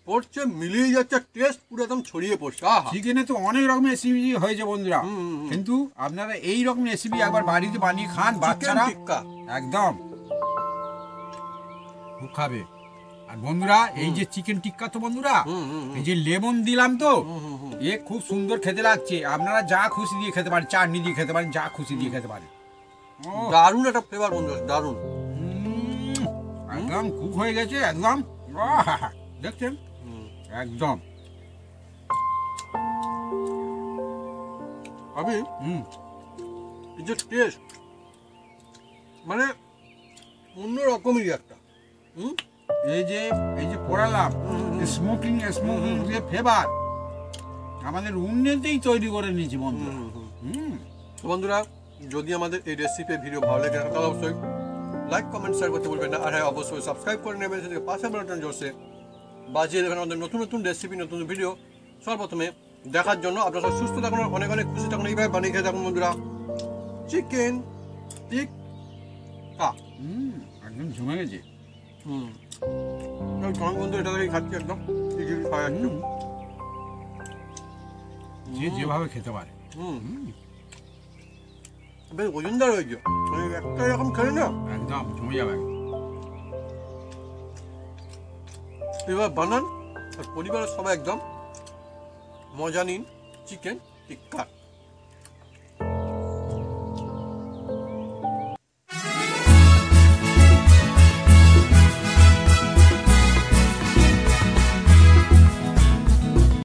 পড়ছে, মিলিয়ে যাচ্ছে, টেস্ট পুরো একদম ছড়িয়ে পড়ছে। আহা চিকেনে তো অনেক রকম রেসিপি হয়েছে বন্ধুরা, হুম, হুম, হুম। কিন্তু আপনারা এই রকম রেসিপি একবার বাড়িতে বানিয়ে খান, চিকেন বাচ্চারা টিক্কা একদম খুব খাবে। আর বন্ধুরা এই যে চিকেন টিক্কা তো বন্ধুরা, হুম, হুম, হুম। এই যে লেমন দিলাম তো, হুম, হুম, হুম। এ খুব সুন্দর খেতে লাগছে। আপনারা যা খুশি দিয়ে খেতে পারেন, চাটনি দিয়ে খেতে পারেন, যা খুশি দিয়ে খেতে পারেন। ও, দারুণ একটা ফ্লেভার বন্ধুরা, দারুণ। একদম কুক হয়ে গেছে একদম, আহা, দেখছেন হুম। একদম। আমি হুম, এই যে টেস্ট, মানে অন্য রকমই একটা। হুম এই যে পড়ালাম স্মোকিং যে ফ্লেভার আমাদের উন্নতেই তৈরি করে নিয়েছি বন্ধু। তো বন্ধুরা, যদি আমাদের এই রেসিপি ভিডিও ভালো লেগে থাকে তাহলে অবশ্যই লাইক কমেন্ট শেয়ার করতে ভুলবেন না। আর হ্যাঁ, অবশ্যই সাবস্ক্রাইব করে নেবেন, সেদিকে পাশে বেলটা জোরসে বাজিয়ে দেবেন আমাদের নতুন নতুন রেসিপি, নতুন ভিডিও সর্বপ্রথমে দেখার জন্য। আপনারা সুস্থ থাকুন, অনেক অনেক খুশি থাকুন, এইভাবে বানিয়ে খেয়ে থাকুন বন্ধুরা। চিকেন টিক্কা একদম জমে গেছে। বন্ধু এটা থেকে খাচ্ছি একদম খাওয়া যাচ্ছে। যে যেভাবে খেতে পারে। বেশ ওজনদার হয়েছে, একটা এরকম খেলে না একদম জমে যাবে। এবার বানান আর পরিবারের সবাই একদম মজা নিন চিকেন টিক্কা।